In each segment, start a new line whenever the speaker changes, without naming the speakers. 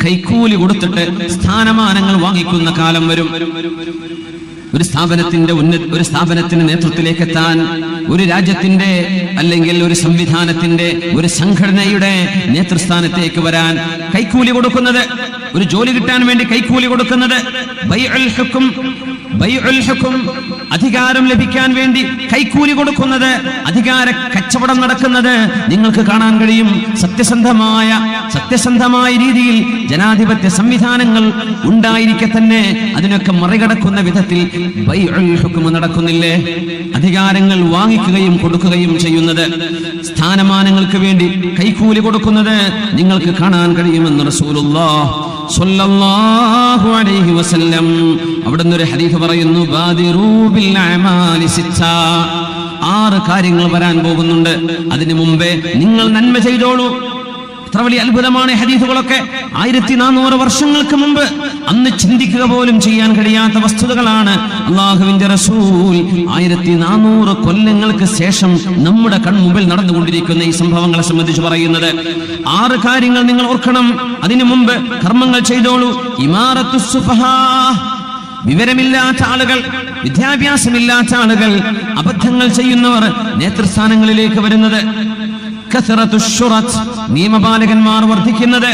കൈക്കൂലി കൊടുത്തിട്ട് സ്ഥാനമാനങ്ങൾ വാങ്ങിക്കുന്ന കാലം വരും. ഒരു സ്ഥാപനത്തിന്റെ നേതൃത്വത്തിലേക്ക് എത്താൻ, ഒരു രാജ്യത്തിന്റെ അല്ലെങ്കിൽ ഒരു സംവിധാനത്തിന്റെ, ഒരു സംഘടനയുടെ നേതൃസ്ഥാനത്തേക്ക് വരാൻ കൈക്കൂലി കൊടുക്കുന്നത്, ഒരു ജോലി കിട്ടാൻ വേണ്ടി കൈക്കൂലി കൊടുക്കുന്നത്, ബൈഉൽ ഹുക്ം അധികാരം ലഭിക്കാൻ വേണ്ടി കൈക്കൂലി കൊടുക്കുന്നത്, അധികാര കച്ചവടം നടക്കുന്നത് നിങ്ങൾക്ക് കാണാൻ കഴിയും. സത്യസന്ധമായ രീതിയിൽ ജനാധിപത്യ സംവിധാനങ്ങൾ ഉണ്ടായിരിക്കെ തന്നെ അതിനൊക്കെ മറികടക്കുന്ന വിധത്തിൽ ബൈഉൽ ഹുക്ം നടക്കുന്നില്ലേ? അധികാരങ്ങൾ വാങ്ങിക്കുകയും കൊടുക്കുകയും ചെയ്യുന്നത്, സ്ഥാനമാനങ്ങൾക്ക് വേണ്ടി കൈക്കൂലി കൊടുക്കുന്നത് നിങ്ങൾക്ക് കാണാൻ കഴിയുമെന്ന് റസൂലുള്ളാഹി സ്വല്ലല്ലാഹു അലൈഹി വസല്ലം അവിടുന്ന് ഒരു ഹദീസ് പറയുന്നു, ബാദിറൂ ബിൽ അമാലി സിത്ത. 6 കാര്യങ്ങൾ വരാൻ പോകുന്നുണ്ട്, അതിനു മുമ്പേ നിങ്ങൾ നന്മ ചെയ്തോളൂ. എത്ര വലിയ അത്ഭുതമാണ് ഹദീസുകളൊക്കെ! 1400 വർഷങ്ങൾക്ക് മുമ്പ് അന്ന് ചിന്തിക്കുക പോലും ചെയ്യാൻ കഴിയാത്ത വസ്തുതകളാണ് അല്ലാഹുവിന്റെ റസൂൽ 1400 കൊല്ലങ്ങൾക്ക് ശേഷം നമ്മുടെ കൺമുമ്പിൽ നടന്നുകൊണ്ടിരിക്കുന്ന ഈ സംഭവങ്ങളെ സംബന്ധിച്ച് പറയുന്നത്. 6 കാര്യങ്ങൾ നിങ്ങൾ ഓർക്കണം. അതിനു മുമ്പ് കർമ്മങ്ങൾ ചെയ്തോളൂ. ഇമാറത്തുസ് സുഫഹാ, വിവരമില്ലാത്ത ആളുകൾ, വിദ്യാഭ്യാസമില്ലാത്ത ആളുകൾ, അബദ്ധങ്ങൾ ചെയ്യുന്നവർ നേതൃസ്ഥാനങ്ങളിലേക്ക് വരുന്നത്. നിയമപാലകന്മാർ വർദ്ധിക്കുന്നത്.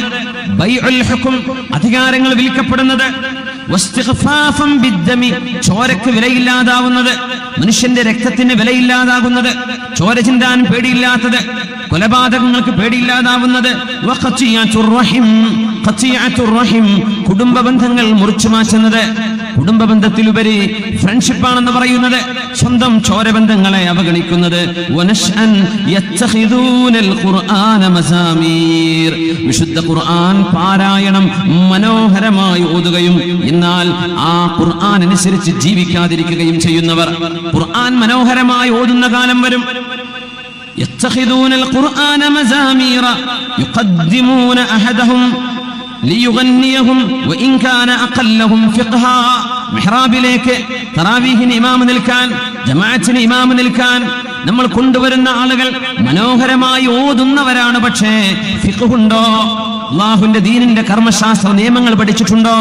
ബൈഉൽ ഹുക്ം, അധികാരങ്ങൾ വിൽക്കപ്പെടുന്നത്. ചോരക്ക് വിലയില്ലാതാവുന്നത്, മനുഷ്യന്റെ രക്തത്തിന് വിലയില്ലാതാകുന്നത്, ചോര ചിന്താൻ പേടിയില്ലാത്തത്, കൊലപാതകങ്ങൾക്ക് പേടിയില്ലാതാവുന്നത്. കുടുംബ ബന്ധങ്ങൾ മുറിച്ചു മാറ്റുന്നത്. കുടുംബ ബന്ധത്തിലുപരി ഫ്രണ്ട്ഷിപ്പാണെന്ന് പറയുന്നത്, സ്വന്തം ചോരബന്ധങ്ങളെ അവഗണിക്കുന്നത്. വിശുദ്ധ ഖുർആൻ പാരായണം മനോഹരമായി ഓതുകയും എന്നാൽ ആ ഖുർആൻ അനുസരിച്ച് ജീവിക്കാതിരിക്കുകയും ചെയ്യുന്നവർ. ഖുർആൻ മനോഹരമായി ഓതുന്ന കാലം വരും. يتخذون القرآن مزامير يقدمون أحدهم ليغنيهم وإن كان أقلهم فقها. മിഹ്റാബിലേക്ക് തറാവീഹിന് ഇമാമ് നിൽക്കാൻ, ജമാഅത്തിന് ഇമാമ് നിൽക്കാൻ നമ്മൾ കൊണ്ടുവരുന്ന ആളുകൾ മനോഹരമായി ഓതുന്നവരാണ്. പക്ഷേ ഫിഖ്ഹുണ്ടോ? അല്ലാഹുവിന്റെ ദീനിന്റെ കർമ്മശാസ്ത്ര നിയമങ്ങൾ പഠിച്ചിട്ടുണ്ടോ?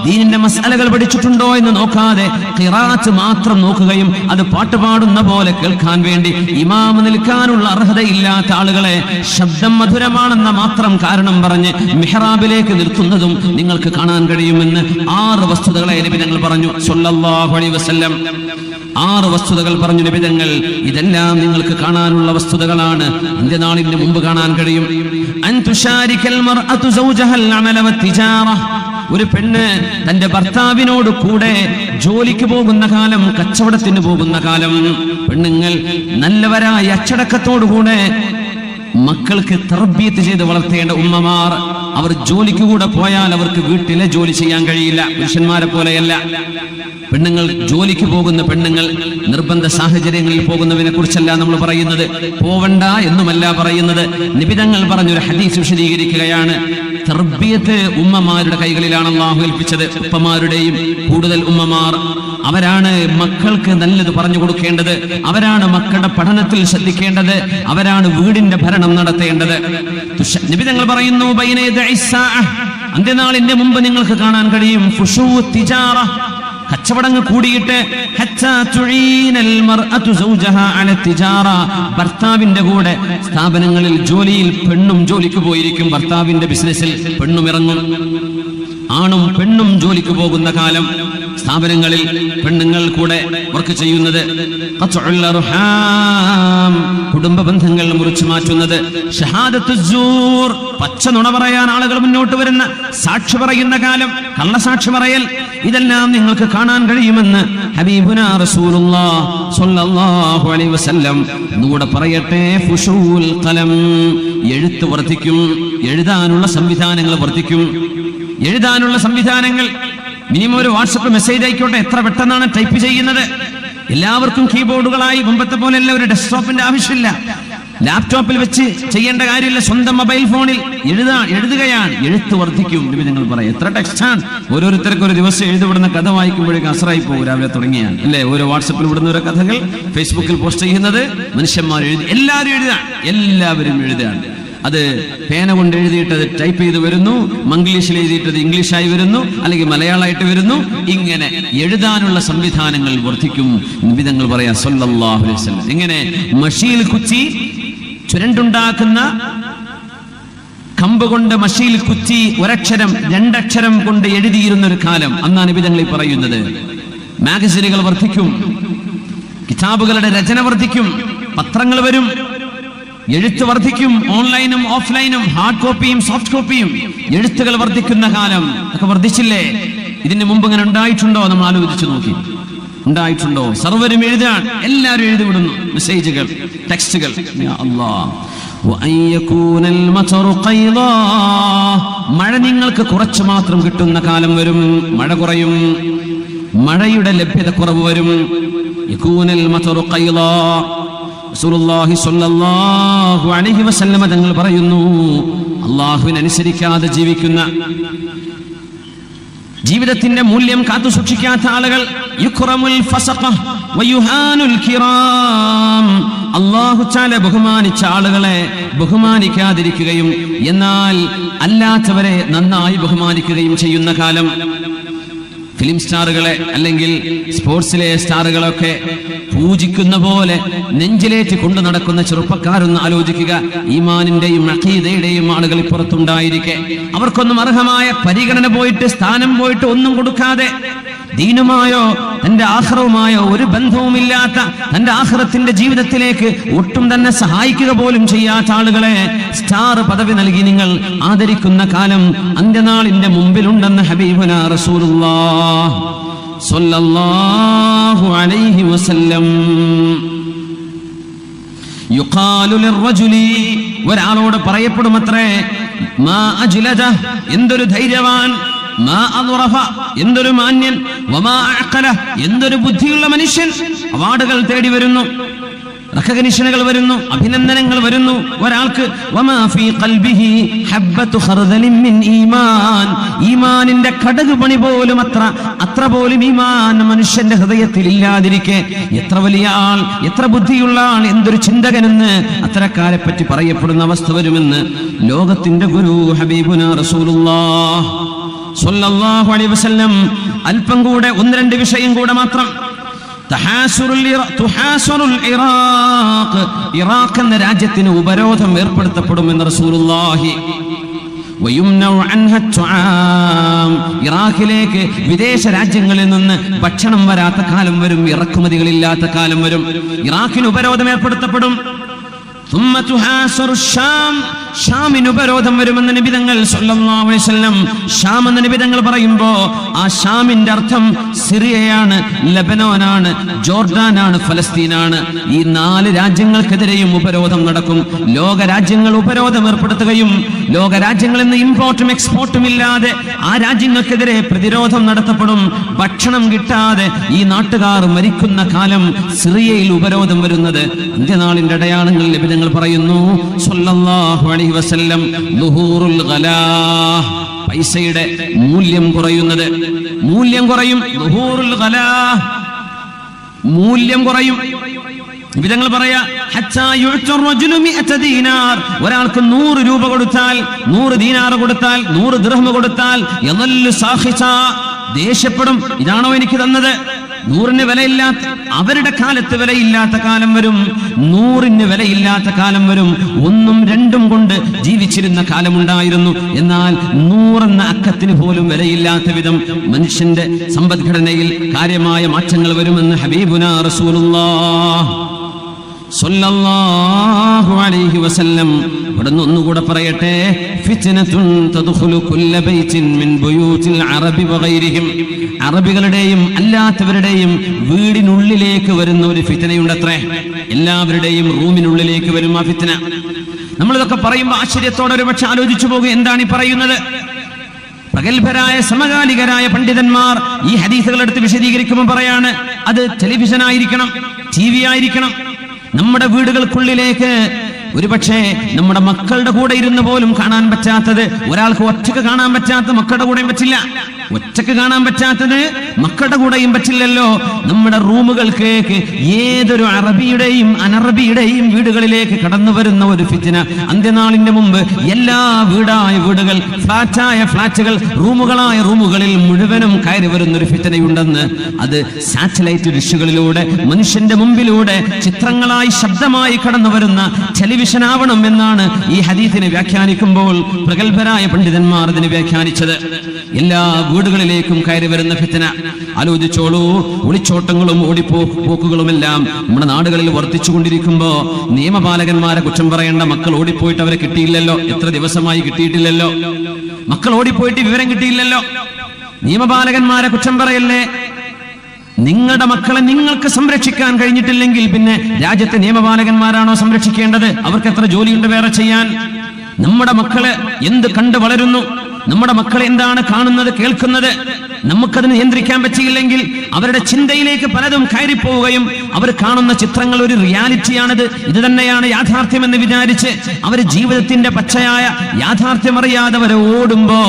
ദീനിന്റെ മസ്അലകൾ പഠിച്ചിട്ടുണ്ടോ എന്ന് നോക്കാതെ ഖിറാഅത്ത് മാത്രം നോക്കുകയും അത് പാട്ടുപാടുന്ന പോലെ കേൾക്കാൻ വേണ്ടി ഇമാമ് നിൽക്കാനുള്ള അർഹതയില്ലാത്ത ആളുകളെ ശബ്ദം മധുരമാണെന്ന മാത്രം കാരണം പറഞ്ഞ് മിഹ്റാബിലേക്ക് നിർത്തുന്നതും നിങ്ങൾക്ക് കാണാൻ കഴിയുമെന്ന് 6 വസ്തുതകളെ നബി തങ്ങൾ പറഞ്ഞു സ്വല്ലല്ലാഹു അലൈഹി വസല്ലം. 6 വസ്തുതകൾ പറഞ്ഞു നബി തങ്ങൾ. ഇതെല്ലാം നിങ്ങൾക്ക് കാണാനുള്ള വസ്തുതകളാണ്. അന്ത്യനാളിന് മുമ്പ് കാണാൻ കഴിയും. അൻ തുശാരിക്കൽ മർഅതു സൗജഹൽ അമല വത്തിജാറ. ഒരു പെണ്ണ് തന്റെ ഭർത്താവിനോട് കൂടെ ജോലിക്ക് പോകുന്ന കാലം, കച്ചവടത്തിന് പോകുന്ന കാലം, പെണ്ണുങ്ങൾ നല്ലവരായ അച്ചടക്കത്തോടുകൂടെ മക്കൾക്ക് തർബീയത്ത് ചെയ്ത് വളർത്തേണ്ട ഉമ്മമാർ. അവർ ജോലിക്ക് കൂടെ പോയാൽ അവർക്ക് വീട്ടിലെ ജോലി ചെയ്യാൻ കഴിയില്ല. പുരുഷന്മാരെ പോലെയല്ല. പെണ്ണുങ്ങൾ ജോലിക്ക് പോകുന്ന പെണ്ണുങ്ങൾ, നിർബന്ധ സാഹചര്യങ്ങളിൽ പോകുന്നതിനെ കുറിച്ചല്ല നമ്മൾ പറയുന്നത്, പോവണ്ട എന്നുമല്ല പറയുന്നത്. നിബിതങ്ങൾ പറഞ്ഞൊരു ഹദീസ് വിശദീകരിക്കുകയാണ്. തർബിയത്ത് ഉമ്മമാരുടെ കൈകളിലാണ് അല്ലാഹു ഏൽപ്പിച്ചത്. ഉപ്പമാരുടെയും കൂടുതൽ ഉമ്മമാർ അവരാണ് മക്കൾക്ക് നല്ലത് പറഞ്ഞു കൊടുക്കേണ്ടത്. അവരാണ് മക്കളുടെ പഠനത്തിൽ ശ്രദ്ധിക്കേണ്ടത്. അവരാണ് വീടിന്റെ ഭരണം നടത്തേണ്ടത്. നിബിതങ്ങൾ പറയുന്നു, അന്ത്യനാളിന്റെ മുമ്പ് നിങ്ങൾക്ക് കാണാൻ കഴിയും ഫുശൂ തിജാറ, കച്ചവടങ്ങൾ കൂടിയിട്ട് ഭർത്താവിന്റെ കൂടെ സ്ഥാപനങ്ങളിൽ ജോലിയിൽ പെണ്ണും ജോലിക്ക് പോയിരിക്കും. ഭർത്താവിന്റെ ബിസിനസ്സിൽ പെണ്ണും ഇറങ്ങും. ആണും പെണ്ണും ജോലിക്ക് പോകുന്ന കാലം, സ്ഥാപനങ്ങളിൽ പെണ്ണുങ്ങൾ കൂടെ വർക്ക് ചെയ്യുന്നത്. കുടുംബ ബന്ധങ്ങൾ മുറിച്ചു മാറ്റുന്നത്. ഷഹാദത്തുസ്സൂർ, പച്ച നുണ പറയാൻ ആളുകൾ മുന്നോട്ട് വരുന്ന, സാക്ഷി പറയുന്ന കാലം, കള്ളസാക്ഷി പറയൽ. ഇതെല്ലാം നിങ്ങൾക്ക് കാണാൻ കഴിയുമെന്ന് ഹബീബുനാ റസൂലുള്ളാഹി സ്വല്ലല്ലാഹു അലൈഹി വസല്ലം. ഒന്നുകൂടെ പറയട്ടെ, ഫുശൂൽ ഖലം, എഴുത്ത് വർദ്ധിക്കും. എഴുതാനുള്ള സംവിധാനങ്ങൾ വർദ്ധിക്കും. എഴുതാനുള്ള സംവിധാനങ്ങൾ, മിനിമം ഒരു വാട്സപ്പ് മെസ്സേജ് ആയിക്കോട്ടെ, എത്ര പെട്ടെന്നാണ് ടൈപ്പ് ചെയ്യുന്നത്. എല്ലാവർക്കും കീബോർഡുകളായി. മുമ്പത്തെ പോലെയല്ല, ഒരു ഡെസ്ക്ടോപ്പിന്റെ ആവശ്യമില്ല. ലാപ്ടോപ്പിൽ വെച്ച് ചെയ്യേണ്ട കാര്യമില്ല. സ്വന്തം മൊബൈൽ ഫോണിൽ എഴുതുകയാണ്. എഴുത്ത് വർദ്ധിക്കും. നിങ്ങൾ പറയും, എത്ര ടെക്സ്റ്റാണ്. ഓരോരുത്തർക്കും ഒരു ദിവസം എഴുതപ്പെടുന്ന കഥ വായിക്കുമ്പോഴേക്കും അസറായി പോകും. രാവിലെ തുടങ്ങിയാണ് അല്ലേ? ഓരോ വാട്സപ്പിൽ വിടുന്ന ഓരോ കഥകൾ ഫേസ്ബുക്കിൽ പോസ്റ്റ് ചെയ്യുന്നത് മനുഷ്യന്മാർ എഴുതി. എല്ലാവരും എഴുതുകയാണ്. അത് പേന കൊണ്ട് എഴുതിയിട്ടത് ടൈപ്പ് ചെയ്ത് വരുന്നു, മംഗ്ലീഷിൽ എഴുതിയിട്ടത് ഇംഗ്ലീഷായി വരുന്നു, അല്ലെങ്കിൽ മലയാളമായിട്ട് വരുന്നു. ഇങ്ങനെ എഴുതാനുള്ള സംവിധാനങ്ങൾ വർദ്ധിക്കും. നിബിതങ്ങൾ പറയാ സല്ലല്ലാഹു അലൈഹി വസല്ലം. ഇങ്ങനെ മഷിയിൽ കുച്ചി ചുരണ്ടുണ്ടാക്കുന്ന കമ്പ് കൊണ്ട് മഷിയിൽ കുച്ചി ഒരക്ഷരം രണ്ടക്ഷരം കൊണ്ട് എഴുതിയിരുന്ന ഒരു കാലം അന്നാണ് നിബിതങ്ങൾ പറയുന്നത്. മാഗസിനുകൾ വർദ്ധിക്കും, കിതാബുകളുടെ രചന വർദ്ധിക്കും, പത്രങ്ങൾ വരും, എഴുത്ത് വർദ്ധിക്കും, ഓൺലൈനും ഓഫ്ലൈനും, ഹാർഡ് കോപ്പിയും സോഫ്റ്റ് കോപ്പിയും എഴുത്തുകൾ വർദ്ധിക്കുന്ന കാലം. ഒക്കെ വർദ്ധിച്ചില്ലേ? ഇതിന് മുമ്പ് ഇങ്ങനെ ഉണ്ടായിട്ടുണ്ടോ? നമ്മൾ ആലോചിച്ചു നോക്കി. ഉണ്ടായിട്ടുണ്ടോ? സർവരും എഴുതാൻ, എല്ലാവരും എഴുതിവിടുന്നു മെസ്സേജുകൾ, ടെക്സ്റ്റുകൾ. മഴ നിങ്ങൾക്ക് കുറച്ചു മാത്രം കിട്ടുന്ന കാലം വരും. മഴ കുറയും, മഴയുടെ ലഭ്യത കുറവ് വരും. റസൂലുള്ളാഹി സ്വല്ലല്ലാഹു അലൈഹി വസല്ലം തങ്ങൾ പറയുന്നു, അല്ലാഹുവിനെ അനുസരിക്കാതെ ജീവിക്കുന്ന, ജീവിതത്തിന്റെ മൂല്യം കാത്തു സൂക്ഷിക്കാത്ത ആളുകൾ യുക്റമുൽ ഫസഖ വയുഹാനുൽ കിറാം, അല്ലാഹു തആല ബഹുമാനിച്ച ആളുകളെ ബഹുമാനിക്കാതിരിക്കുകയും എന്നാൽ അല്ലാത്തവരെ നന്നായി ബഹുമാനിക്കുകയും ചെയ്യുന്ന കാലം. ഫിലിം സ്റ്റാറുകളെ അല്ലെങ്കിൽ സ്പോർട്സിലെ സ്റ്റാറുകളൊക്കെ പൂജിക്കുന്ന പോലെ നെഞ്ചിലേറ്റ് കൊണ്ടു നടക്കുന്ന ചെറുപ്പക്കാരൊന്ന് ആലോചിക്കുക. ഈമാനിന്റെയും അഖീദയുടെയും ആളുകൾ പുറത്തുണ്ടായിരിക്കെ അവർക്കൊന്നും അർഹമായ പരിഗണന പോയിട്ട്, സ്ഥാനം പോയിട്ട് ഒന്നും കൊടുക്കാതെ, ദീനുമായോ തന്റെ ആഖിറവുമായോ ഒരു ബന്ധവുമില്ലാത്ത, തന്റെ ആഖിറത്തിന്റെ ജീവിതത്തിലേക്ക് ഒട്ടും തന്നെ സഹായിക്കുക പോലും ചെയ്യാത്ത ആളുകളെ സ്റ്റാർ പദവി നൽകി നിങ്ങൾ ആദരിക്കുന്ന കാലം അന്ത്യനാളിന്റെ മുമ്പിലുണ്ടെന്ന് ഹബീബുനാ റസൂലുള്ളാഹി സ്വല്ലല്ലാഹു അലൈഹി വസല്ലം. യുഖാലു ലിർറജുലി, ഒരാളോട് പറയപ്പെടുമത്രേ, മാ അജ്ലദ, എന്തൊരു ധൈര്യവാൻ, മാ അദ്റഫ, എന്തൊരു മാന്യൻ, വമാ അഖല, എന്തൊരു ബുദ്ധിയുള്ള മനുഷ്യൻ. അവാർഡുകൾ തേടി വരുന്നു, റെക്കഗ്നിഷനുകൾ വരുന്നു, അഭിനന്ദനങ്ങൾ വരുന്നു ഒരാൾക്ക്. വമാ ഫീ ഖൽബിഹി ഹബ്ബത്തു ഖർദലിൻ മിൻ ഈമാൻ, ഈമാനിന്റെ കടുക് പണി പോലും അത്ര പോലും ഈമാൻ മനുഷ്യന്റെ ഹൃദയത്തിൽ ഇല്ലാതിരിക്കെ എത്ര വലിയ ആൾ, എത്ര ബുദ്ധിയുള്ള ആൾ, എന്തൊരു ചിന്തകനെന്ന് അത്തരക്കാരെ പറ്റി പറയപ്പെടുന്ന അവസ്ഥ വരുമെന്ന് ലോകത്തിന്റെ ഗുരു ഹബീബുനാ റസൂലുള്ളാഹി സ്വല്ലല്ലാഹു അലൈഹി വസല്ലം. അല്പം കൂടെ ഒന്ന് രണ്ട് വിഷയം കൂടെ മാത്രം. ഇറാഖ് എന്ന രാജ്യത്തിന് ഉപരോധം ഏർപ്പെടുത്തപ്പെടുമെന്ന് റസൂലുള്ളാഹി. ഇറാഖിലേക്ക് വിദേശ രാജ്യങ്ങളിൽ നിന്ന് ഭക്ഷണം വരാത്ത കാലം വരും, ഇറക്കുമതികളില്ലാത്ത കാലം വരും. ഇറാഖിന് ഉപരോധം ഏർപ്പെടുത്തപ്പെടും. ഷാമിന് ഉപരോധം വരുമെന്ന് നബിതങ്ങൾ സല്ലല്ലാഹു അലൈഹി വസല്ലം. ഷാം എന്ന നബിതങ്ങൾ പറയുമ്പോ ആ ഷാമിന്റെ അർത്ഥം സിറിയയാണ്, ലബനോനാണ്, ജോർഡാനാണ്, ഫലസ്തീനാണ്. ഈ 4 രാജ്യങ്ങൾക്കെതിരെയും ഉപരോധം നടക്കും. ലോക രാജ്യങ്ങൾ ഉപരോധം ഏർപ്പെടുത്തുകയും ലോക രാജ്യങ്ങളിൽ നിന്ന് ഇമ്പോർട്ടും എക്സ്പോർട്ടും ഇല്ലാതെ ആ രാജ്യങ്ങൾക്കെതിരെ പ്രതിരോധം നടത്തപ്പെടും. ഭക്ഷണം കിട്ടാതെ ഈ നാട്ടുകാർ മരിക്കുന്ന കാലം സിറിയയിൽ ഉപരോധം വരുന്നത് അന്ത്യനാളിന്റെ അടയാളങ്ങൾ നബിതങ്ങൾ പറയുന്നു സല്ലല്ലാഹു അലൈഹി വസല്ലം. ദുഹൂറുൽ ഗലാഹ്, പൈസയുടെ മൂല്യം കുറയുന്നത്, മൂല്യം കുറയും. ദുഹൂറുൽ ഗലാഹ്, മൂല്യം കുറയും. വിധങ്ങൾ പറയാ, ഒരാൾക്ക് 100 രൂപ കൊടുത്താൽ, 100 ദീനാർ കൊടുത്താൽ, 100 ദിർഹം കൊടുത്താൽ ദേഷ്യപ്പെടും. ഇതാണോ എനിക്ക് തന്നത്? 100-ന് വിലയില്ലാത്ത, അവരുടെ കാലത്ത് വിലയില്ലാത്ത കാലം വരും, 100-ന് വിലയില്ലാത്ത കാലം വരും. 1ഉം 2ഉം കൊണ്ട് ജീവിച്ചിരുന്ന കാലമുണ്ടായിരുന്നു. എന്നാൽ 100 എന്ന അക്കത്തിന് പോലും വിലയില്ലാത്ത വിധം മനുഷ്യന്റെ സമ്പദ്ഘടനയിൽ കാര്യമായ മാറ്റങ്ങൾ വരുമെന്ന് ഹബീബുനാ റസൂലുള്ളാഹി സ്വല്ലല്ലാഹു അലൈഹി വസല്ലം. ഇവിടുന്ന് ഒന്നുകൂടെ പറയട്ടെ, ഫിത്നത്തുൻ തദ്ഖുലു കുല്ല ബൈത്തിൻ മിൻ ബുയൂതിൽ അറബി വഗൈരിഹിം, അറബികളുടെയും അല്ലാത്തവരുടെയും വീടിനുള്ളിലേക്ക് വരുന്ന ഒരു ഫിത്നയുണ്ടത്രേ. എല്ലാവരുടെയും റൂമിനുള്ളിലേക്ക് വരും ആ ഫിത്ന. നമ്മളിതൊക്കെ പറയുമ്പോൾ ആശ്ചര്യത്തോടെ ഒരു പക്ഷെ ആലോചിച്ചു പോകും, എന്താണ് ഈ പറയുന്നത്? പ്രഗത്ഭരായ സമകാലികരായ പണ്ഡിതന്മാർ ഈ ഹദീസുകൾ എടുത്ത് വിശദീകരിക്കുമ്പോൾ പറയാണ്, അത് ടെലിവിഷൻ ആയിരിക്കണം, TV ആയിരിക്കണം. നമ്മുടെ വീടുകൾക്കുള്ളിലേക്ക് ഒരുപക്ഷെ നമ്മുടെ മക്കളുടെ കൂടെ ഇരുന്ന് പോലും കാണാൻ പറ്റാത്തത്, ഒരാൾക്ക് ഒറ്റക്ക് കാണാൻ പറ്റാത്ത മക്കളുടെ കൂടെയും പറ്റില്ല. ഒറ്റക്ക് കാണാൻ പറ്റാത്തത് മക്കളുടെ കൂടെയും പറ്റില്ലല്ലോ. നമ്മുടെ റൂമുകൾക്ക് ഏതൊരു അറബിയുടെയും അനറബിയുടെയും വീടുകളിലേക്ക് കടന്നു വരുന്ന ഒരു ഫിത്ന. അന്ത്യനാളിന്റെ മുമ്പ് എല്ലാ വീടായ വീടുകൾ, ഫ്ലാറ്റായ ഫ്ലാറ്റുകൾ, റൂമുകളായ റൂമുകളിൽ മുഴുവനും കയറി വരുന്ന ഒരു ഫിത്നയുണ്ടെന്ന്. അത് സാറ്റലൈറ്റ് ഡിഷുകളിലൂടെ മനുഷ്യന്റെ മുമ്പിലൂടെ ചിത്രങ്ങളായി ശബ്ദമായി കടന്നു വരുന്ന ടെലിവിഷൻ ആവണം എന്നാണ് ഈ ഹദീസിനെ വ്യാഖ്യാനിക്കുമ്പോൾ പ്രഗത്ഭരായ പണ്ഡിതന്മാർ അതിനെ വ്യാഖ്യാനിച്ചത്. എല്ലാ വീടുകളിലേക്കും കയറി വരുന്ന ഫിത്ന ആലോചിച്ചോളൂ. ഒളിച്ചോട്ടങ്ങളും ഓടിപ്പോക്കുകളുമെല്ലാം നമ്മുടെ നാടുകളിൽ വർദ്ധിച്ചുകൊണ്ടിരിക്കുമ്പോ നിയമപാലകന്മാരെ കുറ്റം പറയേണ്ട. മക്കൾ ഓടിപ്പോയിട്ട് അവരെ കിട്ടിയില്ലല്ലോ, എത്ര ദിവസമായി കിട്ടിയിട്ടില്ലല്ലോ. മക്കൾ ഓടിപ്പോയിട്ട് വിവരം കിട്ടിയില്ലല്ലോ. നിയമപാലകന്മാരെ കുറ്റം പറയല്ലേ. നിങ്ങളുടെ മക്കളെ നിങ്ങൾക്ക് സംരക്ഷിക്കാൻ കഴിഞ്ഞിട്ടില്ലെങ്കിൽ പിന്നെ രാജ്യത്തെ നിയമപാലകന്മാരാണോ സംരക്ഷിക്കേണ്ടത്? അവർക്ക് എത്ര ജോലിയുണ്ട് വേറെ ചെയ്യാൻ. നമ്മുടെ മക്കള് എന്ത് കണ്ട് വളരുന്നു, നമ്മുടെ മക്കൾ എന്താണ് കാണുന്നത്, കേൾക്കുന്നത്, നമുക്കത് നിയന്ത്രിക്കാൻ പറ്റിയില്ലെങ്കിൽ അവരുടെ ചിന്തയിലേക്ക് പലതും കയറിപ്പോവുകയും അവർ കാണുന്ന ചിത്രങ്ങൾ ഒരു റിയാലിറ്റിയാണിത്, ഇത് തന്നെയാണ് യാഥാർത്ഥ്യമെന്ന് വിചാരിച്ച് അവർ ജീവിതത്തിന്റെ പച്ചയായ യാഥാർത്ഥ്യം അറിയാതെ അവർ ഓടുമ്പോ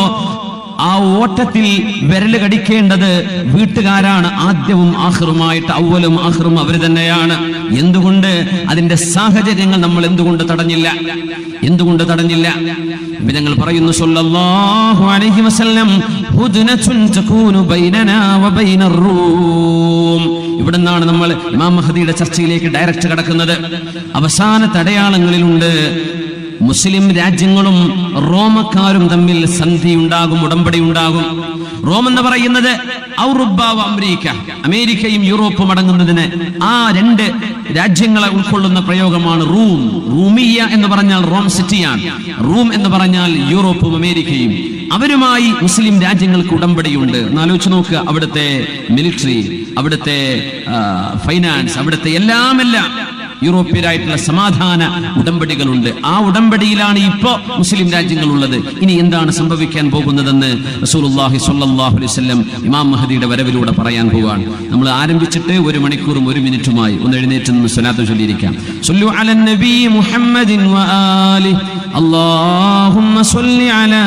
ആ ഓട്ടത്തിൽ വിരല് കടിക്കേണ്ടത് വീട്ടുകാരാണ്. ആദ്യവും ആഖിറുമായിട്ട്, അവലും ആഖിറും അവർ തന്നെയാണ്. എന്തുകൊണ്ട് അതിന്റെ സാഹചര്യങ്ങൾ നമ്മൾ എന്തുകൊണ്ട് തടഞ്ഞില്ല? ഞങ്ങൾ പറയുന്നു സല്ലല്ലാഹു അലൈഹി വസല്ലം, ഹുദ്നതുൻ തകൂനു ബൈനനാ വബൈനർ റൂം. ഇവിടെ നിന്നാണ് നമ്മൾ ഇമാം മഹദിയുടെ ചർച്ചയിലേക്ക് ഡയറക്റ്റ് കടക്കുന്നത്. അവസാനത്തെ അടയാളങ്ങളിലുണ്ട് മുസ്ലിം രാജ്യങ്ങളും റോമക്കാരും തമ്മിൽ സന്ധി ഉണ്ടാകും, ഉടമ്പടി ഉണ്ടാകും. റോം എന്ന് പറയുന്നത് അമേരിക്ക, അമേരിക്കയും യൂറോപ്പും അടങ്ങുന്നതിന് ആ രണ്ട് രാജ്യങ്ങളെ ഉൾക്കൊള്ളുന്ന പ്രയോഗമാണ് റൂം. റൂമിയ എന്ന് പറഞ്ഞാൽ റോം സിറ്റിയാണ്. റൂം എന്ന് പറഞ്ഞാൽ യൂറോപ്പും അമേരിക്കയും. അവരുമായി മുസ്ലിം രാജ്യങ്ങൾക്ക് ഉടമ്പടിയുണ്ട്. എന്നാലോചിച്ച് നോക്കുക, അവിടുത്തെ മിലിറ്ററി, അവിടുത്തെ ഫൈനാൻസ്, അവിടുത്തെ എല്ലാം യൂറോപ്യരായിട്ടുള്ള സമാധാന ഉടമ്പടികളുണ്ട്. ആ ഉടമ്പടിയിലാണ് ഇപ്പോ മുസ്ലിം രാജ്യങ്ങൾ ഉള്ളത്. ഇനി എന്താണ് സംഭവിക്കാൻ പോകുന്നതെന്ന് റസൂലുള്ളാഹി സ്വല്ലല്ലാഹു അലൈഹി വസല്ലം ഇമാം മഹദിയുടെ വരവിലൂടെ പറയാൻ പോവുകയാണ്. നമ്മൾ ആരംഭിച്ചിട്ട് 1 മണിക്കൂറും 1 മിനിറ്റുമായി. ഒന്ന് എഴുന്നേറ്റ് നിന്ന് സ്വലാത്ത് ചൊല്ലിയിരിക്കാം. സ്വല്ലു അലൻ നബി മുഹമ്മദിൻ വആലിഹി അല്ലാഹുമ്മ സ്വല്ലി അലാ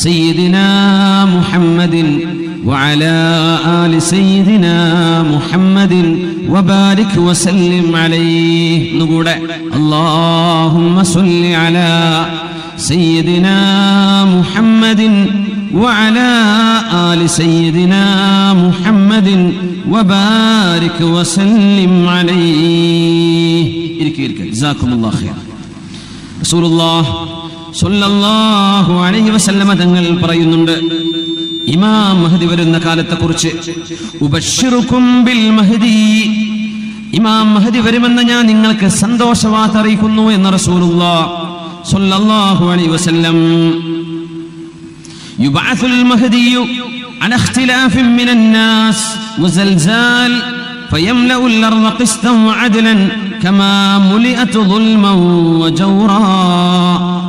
സയ്യിദിനാ മുഹമ്മദിൻ وعلى آل سيدنا محمد وبارك وسلم عليه. نقول اللهم صل على سيدنا محمد وعلى آل سيدنا محمد وبارك وسلم عليه. جزاكم الله خير. رسول الله صلى الله عليه وسلم തങ്ങൾ പറയുന്നുണ്ട് ഇമാം മഹദി വരുന്ന കാലത്തെ കുറിച്ച്, ഉബശ്ശിറുക്കും ബിൽ മഹദി, ഇമാം മഹദി വരുമെന്ന് ഞാൻ നിങ്ങൾക്ക് സന്തോഷവാർത്ത അറിയിക്കുന്നു എന്ന് റസൂലുള്ളാഹി സ്വല്ലല്ലാഹു അലൈഹി വസല്ലം. യുബഅസുൽ മഹദിയു അലാ ഇഖ്തിലാഫിൻ മിനൻ നാസ് വസൽസാൽ فيملأ الأرض قسطا وعدلا كما ملئت ظلما وجورا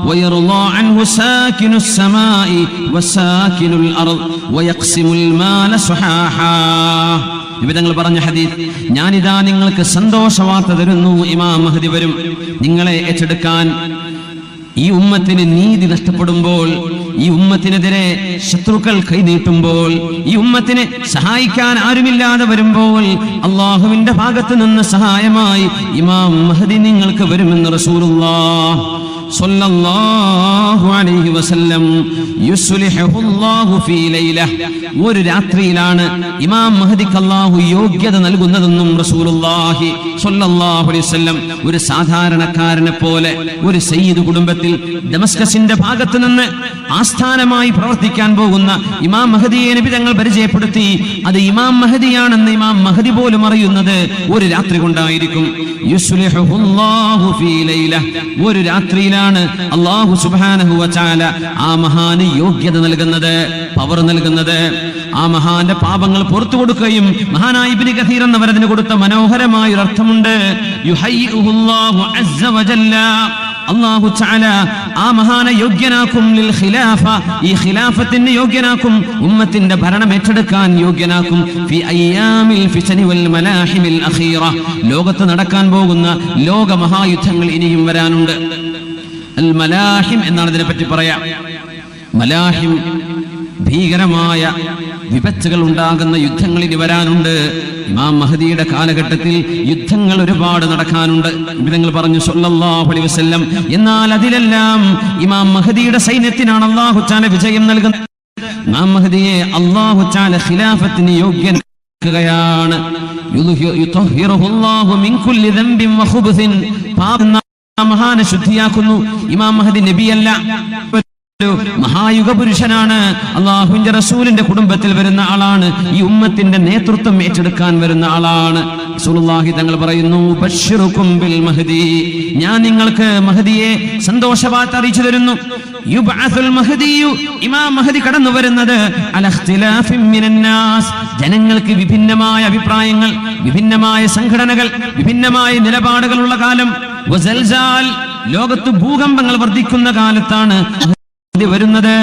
ويرضى عنه ساكن السماء وساكن الأرض ويقسم المال صحاحا. നിബിതങ്ങൾ പറഞ്ഞ ഹദീസ്, ഞാനിതാ നിങ്ങൾക്ക് സന്തോഷവാർത്ത തരുന്നു, ഇമാം മഹദി വരും. നിങ്ങളെ ഏറ്റെടുക്കാൻ ഈ ഉമ്മത്തിന് നീതി നഷ്ടപ്പെടുമ്പോൾ, ഈ ഉമ്മത്തിനെതിരെ ശത്രുക്കൾ കൈനീട്ടുമ്പോൾ, ഈ ഉമ്മത്തിനെ സഹായിക്കാൻ ആരുമില്ലാതെ വരുമ്പോൾ അള്ളാഹുവിന്റെ ഭാഗത്ത് നിന്ന് സഹായമായി ഇമാം മഹദി നിങ്ങൾക്ക് വരുമെന്ന് റസൂലുള്ളാഹി സ്വല്ലല്ലാഹു അലൈഹി വസല്ലം. യുസ്ലിഹുല്ലാഹു ഫീ ലൈല, ഒരു രാത്രിയിലാണ് ഇമാം മഹദിക്ക് അല്ലാഹു യോഗ്യത നൽകുന്നതെന്നും റസൂലുള്ളാഹി സ്വല്ലല്ലാഹു അലൈഹി വസല്ലം. ഒരു സാധാരണക്കാരനെ പോലെ ഒരു സയ്യിദ് കുടുംബത്തിൽ ദമസ്കസിന്റെ ഭാഗത്ത് നിന്ന് ആസ്ഥാനമായി പ്രവർത്തിക്കാൻ പോകുന്ന ഇമാം മഹദിയെ നബി തങ്ങൾ പരിചയപ്പെടുത്തി. അത് ഇമാം മഹദിയാണെന്ന് ഇമാം മഹദി പോലും അറിയുന്നത് ഒരു രാത്രി കൊണ്ടായിരിക്കും. യുസ്ലിഹുല്ലാഹു ഫീ ലൈല, ഒരു രാത്രിയിൽ അല്ലാഹു സുബ്ഹാനഹു വ തആല ആ മഹാന് യോഗ്യത നൽകുന്നത്, പവർ നൽകുന്നത്. ആ മഹാന്റെ പാപങ്ങൾ പുറത്തു കൊടുക്കുകയും, മഹാനായ ഇബ്നു കസീർ എന്നവർ അതിന് കൊടുത്ത മനോഹരമായ ഒരു അർത്ഥമുണ്ട്. യുഹയ്യിഹുല്ലാഹു അസ്സ വജല്ല, അല്ലാഹു തആല ആ മഹാനെ യോഗ്യനാക്കും ലിൽ ഖിലാഫ, ഈ ഖിലാഫത്തിന് യോഗ്യനാക്കും, ഉമ്മത്തിന്റെ ഭരണം ഏറ്റെടുക്കാൻ യോഗ്യനാക്കും. ഫി അയ്യാമിൽ ഫിതനി വൽ മലാഹിമിൽ അഖീറ, ലോകത്ത് നടക്കാൻ പോകുന്ന ലോക മഹായുദ്ധങ്ങൾ ഇനിയും വരാനുണ്ട്. അൽ മലാഹിം എന്നാണ് ഇതിനെപ്പറ്റി പറയാം. മലാഹിം ഭീകരമായ വിപത്തുകൾ ഉണ്ടാകുന്ന യുദ്ധങ്ങൾ ഇനി വരാനുണ്ട്. ഇമാം മഹദിയുടെ കാലഘട്ടത്തിൽ യുദ്ധങ്ങൾ ഒരുപാട് നടക്കാനുണ്ട്. നബിതങ്ങൾ പറഞ്ഞു സല്ലല്ലാഹു അലൈഹി വസല്ലം, എന്നാൽ അതിലെല്ലാം ഇമാം മഹദിയുടെ സൈന്യത്തിനാണ് അല്ലാഹു തആല വിജയം നൽകുന്നത്. ഇമാം മഹദിയെ അല്ലാഹു തആല ഖിലാഫത്തിന് യോഗ്യനാക്കുകയാണ്. യുത്ഹിറുഹുല്ലാഹു മിൻ കുല്ലി ദംബിൻ വഖുബ്സിൻ, മഹാനെ ശുദ്ധിയാക്കുന്നു. ഇമാം മഹദി നബിയല്ല, മഹായുഗ പുരുഷനാണ്. അള്ളാഹുവിന്റെ റസൂലിന്റെ കുടുംബത്തിൽ വരുന്ന ആളാണ്. ഈ ഉമ്മത്തിന്റെ നേതൃത്വം ഏറ്റെടുക്കാൻ വരുന്ന ആളാണ്. റസൂലുള്ളാഹി തങ്ങൾ പറയുന്നു, ബശ്ശിറുകും ബിൽ മഹദി, ഞാൻ നിങ്ങൾക്ക് മഹദിയെ സന്തോഷവാർത്ത അറിയിച്ചു തരുന്നു. യുബ്അസുൽ മഹദിയു, ഇമാം മഹദി കടന്നു വരുന്നത് അലാ ഇഖ്തിലാഫിൻ മിനന്നാസ്, ജനങ്ങൾക്ക് വിഭിന്നമായ അഭിപ്രായങ്ങൾ, വിഭിന്നമായ സംഘടനകൾ, വിഭിന്നമായ നിലപാടുകളുള്ള കാലം. വസൽസാൽ, ലോകത്ത് ഭൂകമ്പങ്ങൾ വർദ്ധിക്കുന്ന കാലത്താണ് വരുന്നത്.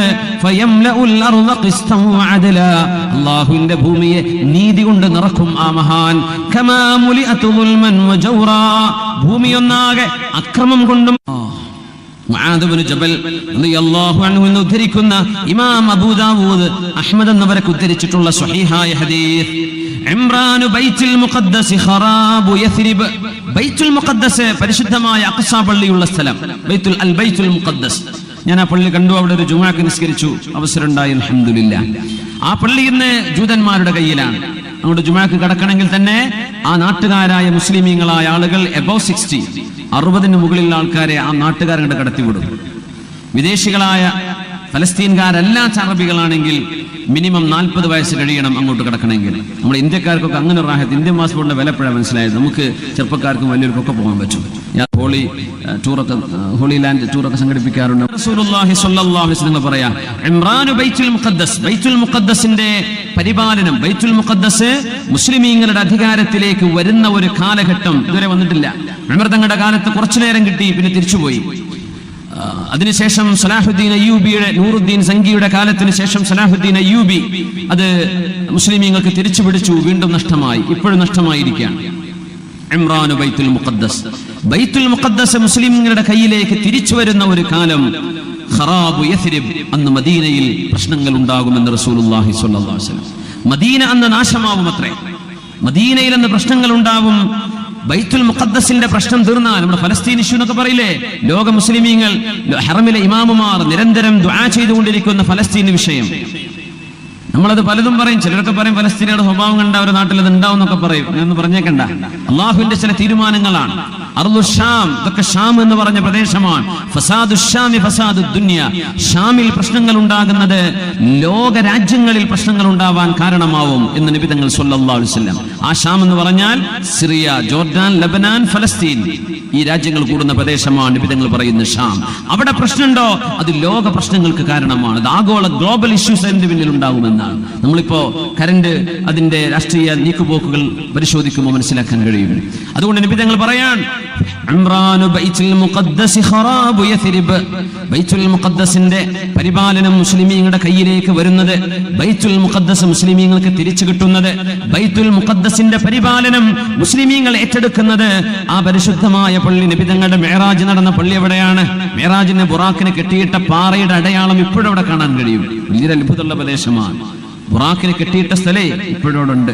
അല്ലാഹുവിന്റെ ഭൂമിയെ നീതി കൊണ്ട് നിറക്കും ആ മഹാൻ. ഭൂമി ഒന്നാകെ അക്രമം കൊണ്ടും. മുആദ് ഇബ്നു ജബൽ റളിയല്ലാഹു അൻഹു എന്ന് ഉദ്ധരിക്കുന്ന ഇമാം അബൂ ദാവൂദ്, അഹ്മദ് എന്നിവരൊക്കെ ഉദ്ധരിച്ചിട്ടുള്ള സ്വഹീഹായ ഹദീസ്, ഇംറാനു ബൈത്തുൽ മുഖദ്ദസ് ഖറാബു യസ്രിബ്. ബൈത്തുൽ മുഖദ്ദസ് പരിശുദ്ധമായ അഖ്സാ പള്ളിയുള്ള സ്ഥലം, ബൈത്തുൽ മുഖദ്ദസ്. ഞാൻ ആ പള്ളി കണ്ടു, അവിടെ ഒരു ജുമുഅക്ക് നിസ്കരിച്ചു, അവസരം ഉണ്ടായി, അൽഹംദുലില്ലാഹ്. ആ പള്ളി ഇന്ന് ജൂതന്മാരുടെ കയ്യിലാണ്. അങ്ങോട്ട് ജുമുഅക്ക് കടക്കണമെങ്കിൽ തന്നെ ആ നാട്ടുകാരായ മുസ്ലിമീങ്ങളായ ആളുകൾ എബവ് 60 മുകളിലുള്ള ആൾക്കാരെ ആ നാട്ടുകാരങ്ങോട്ട് കടത്തിവിടും. വിദേശികളായ ഫലസ്തീൻകാരല്ലാത്ത അറബികളാണെങ്കിൽ മിനിമം 40 വയസ്സ് കഴിയണം അങ്ങോട്ട് കിടക്കണമെങ്കിൽ. നമ്മുടെ ഇന്ത്യക്കാർക്കൊക്കെ അങ്ങനെ ഒരു റാഹത്ത്, ഇന്ത്യൻ പാസ്പോർട്ടിന്റെ വില എപ്പോഴാണ് മനസ്സിലായത്. നമുക്ക് ചെറുപ്പക്കാർക്കും വലിയവർക്കൊക്കെ പോകാൻ പറ്റും. ഞാൻ ഹോളി ലാൻഡ് ടൂറൊക്കെ സംഘടിപ്പിക്കാറുണ്ട്. റസൂലുള്ളാഹി സ്വല്ലല്ലാഹു അലൈഹി വസല്ലം പറയാ, ഇംറാനു ബൈത്തുൽ മുഖദ്ദസ്, ബൈത്തുൽ മുഖദ്ദസിന്റെ പരിപാലനം, ബൈത്തുൽ മുഖദ്ദസ് മുസ്ലിമീങ്ങളുടെ അധികാരത്തിലേക്ക് വരുന്ന ഒരു കാലഘട്ടം ഇതുവരെ വന്നിട്ടില്ല. ഉമർ തങ്ങളുടെ കാലത്ത് കുറച്ചു നേരം കിട്ടി, പിന്നെ തിരിച്ചുപോയി. അതിനുശേഷം സലാഹുദ്ദീൻ അയ്യൂബിയുടെ, നൂറുദ്ദീൻ സംഘിയുടെ കാലത്തിന് ശേഷം സലാഹുദ്ദീൻ അയ്യൂബി അത് മുസ്ലിമീങ്ങൾക്ക് തിരിച്ചു പിടിച്ചു, വീണ്ടും നഷ്ടമായി, ഇപ്പോഴും നഷ്ടമായിരിക്കുകയാണ്. ഇംറാനു ബൈത്തുൽ മുഖദ്ദസ്, ബൈത്തുൽ മുഖദ്ദസ് മുസ്ലിമീങ്ങളുടെ കയ്യിലേക്ക് തിരിച്ചു വരുന്ന ഒരു കാലം. ഖറാബു യസ്രിബ്, അന്ന് മദീനയിൽ പ്രശ്നങ്ങൾ ഉണ്ടാകുമെന്ന് റസൂലുള്ളാഹി സ്വല്ലല്ലാഹു അലൈഹി വസല്ലം. മദീന അന്ന് നാശമാവും അത്രേ, മദീനയിൽ അന്ന് പ്രശ്നങ്ങൾ ഉണ്ടാവും. ബൈത്തുൽ മുഖദ്ദസിന്റെ പ്രശ്നം തീർന്നാൽ, നമ്മുടെ ഫലസ്തീൻ ഇഷ്യൂ എന്നൊക്കെ പറയില്ലേ, ലോക മുസ്ലിമീങ്ങൾ, ഹറമിലെ ഇമാമുമാർ നിരന്തരം ദുആ ചെയ്തുകൊണ്ടിരിക്കുന്ന ഫലസ്തീൻ വിഷയം. നമ്മളത് പലതും പറയും. ചിലരൊക്കെ പറയും ഫലസ്തീനയുടെ സ്വഭാവം കണ്ട അവരുടെ നാട്ടിൽ അത് ഉണ്ടാവും എന്നൊക്കെ പറയും. ഞാനൊന്ന് പറഞ്ഞേക്കണ്ട, അള്ളാഹുവിന്റെ ചില തീരുമാനങ്ങളാണ്. അർളുശ്ശാം, ഇതൊക്കെ ഷാം എന്ന് പറഞ്ഞ പ്രദേശമാണ്. ഫസാദുശ്ശാമി ഫസാദുദ്ദുനിയ, ഷാമിൽ പ്രശ്നങ്ങൾ ഉണ്ടാകുന്നത് ലോക രാജ്യങ്ങളിൽ പ്രശ്നങ്ങൾ ഉണ്ടാവാൻ കാരണമാവും എന്ന് നബി തങ്ങൾ സ്വല്ലല്ലാഹു അലൈഹി വസല്ലം. ആ ഷാം എന്ന് പറഞ്ഞാൽ സിറിയ, ജോർഡാൻ, ലബനാൻ, ഫലസ്തീൻ, ഈ രാജ്യങ്ങൾ കൂടുന്ന പ്രദേശമാണ് നബി തങ്ങൾ പറയുന്ന ഷാം. അവിടെ പ്രശ്നമുണ്ടോ, അത് ലോക പ്രശ്നങ്ങൾക്ക് കാരണമാണ്. അത് ആഗോള ഗ്ലോബൽ ഇഷ്യൂസ് അതിന്റെ പിന്നിൽ ഉണ്ടാകുമെന്നാണ്. നമ്മളിപ്പോ കരണ്ട്, അതിന്റെ രാഷ്ട്രീയ നീക്കുപോക്കുകൾ പരിശോധിക്കുമ്പോൾ മനസ്സിലാക്കാൻ കഴിയും. അതുകൊണ്ട് നബി തങ്ങൾ പറയാൻ, ഇംറാനു ബൈത്തുൽ മുഖദ്ദസ് ഖറാബു യസ്രിബ്, ബൈത്തുൽ മുഖദ്ദസിന്റെ പരിപാലനം മുസ്ലിമീങ്ങളുടെ കയ്യിലേക്ക് വരുന്നത്, ബൈത്തുൽ മുഖദ്ദസ് മുസ്ലിമീങ്ങൾക്ക് തിരിച്ചു കിട്ടുന്നത്, ബൈത്തുൽ മുഖദ്ദസിന്റെ പരിപാലനം മുസ്ലിമീങ്ങൾ ഏറ്റെടുക്കുന്നത്, ആ പരിശുദ്ധമായ പള്ളി, നബി തങ്ങളുടെ മിഅ്റാജ് നടന്ന പള്ളി എവിടെയാണ്? മിഅ്റാജിന് ബുറാക്കിന് കെട്ടിയിട്ട പാറയുടെ അടയാളം ഇപ്പോഴും അവിടെ കാണാൻ കഴിയും. വലിയൊരു അത്ഭുതമുള്ള പ്രദേശമാണ്. ബുറാക്കിന് കെട്ടിയിട്ട സ്ഥലേ ഇപ്പോഴവിടെ ഉണ്ട്.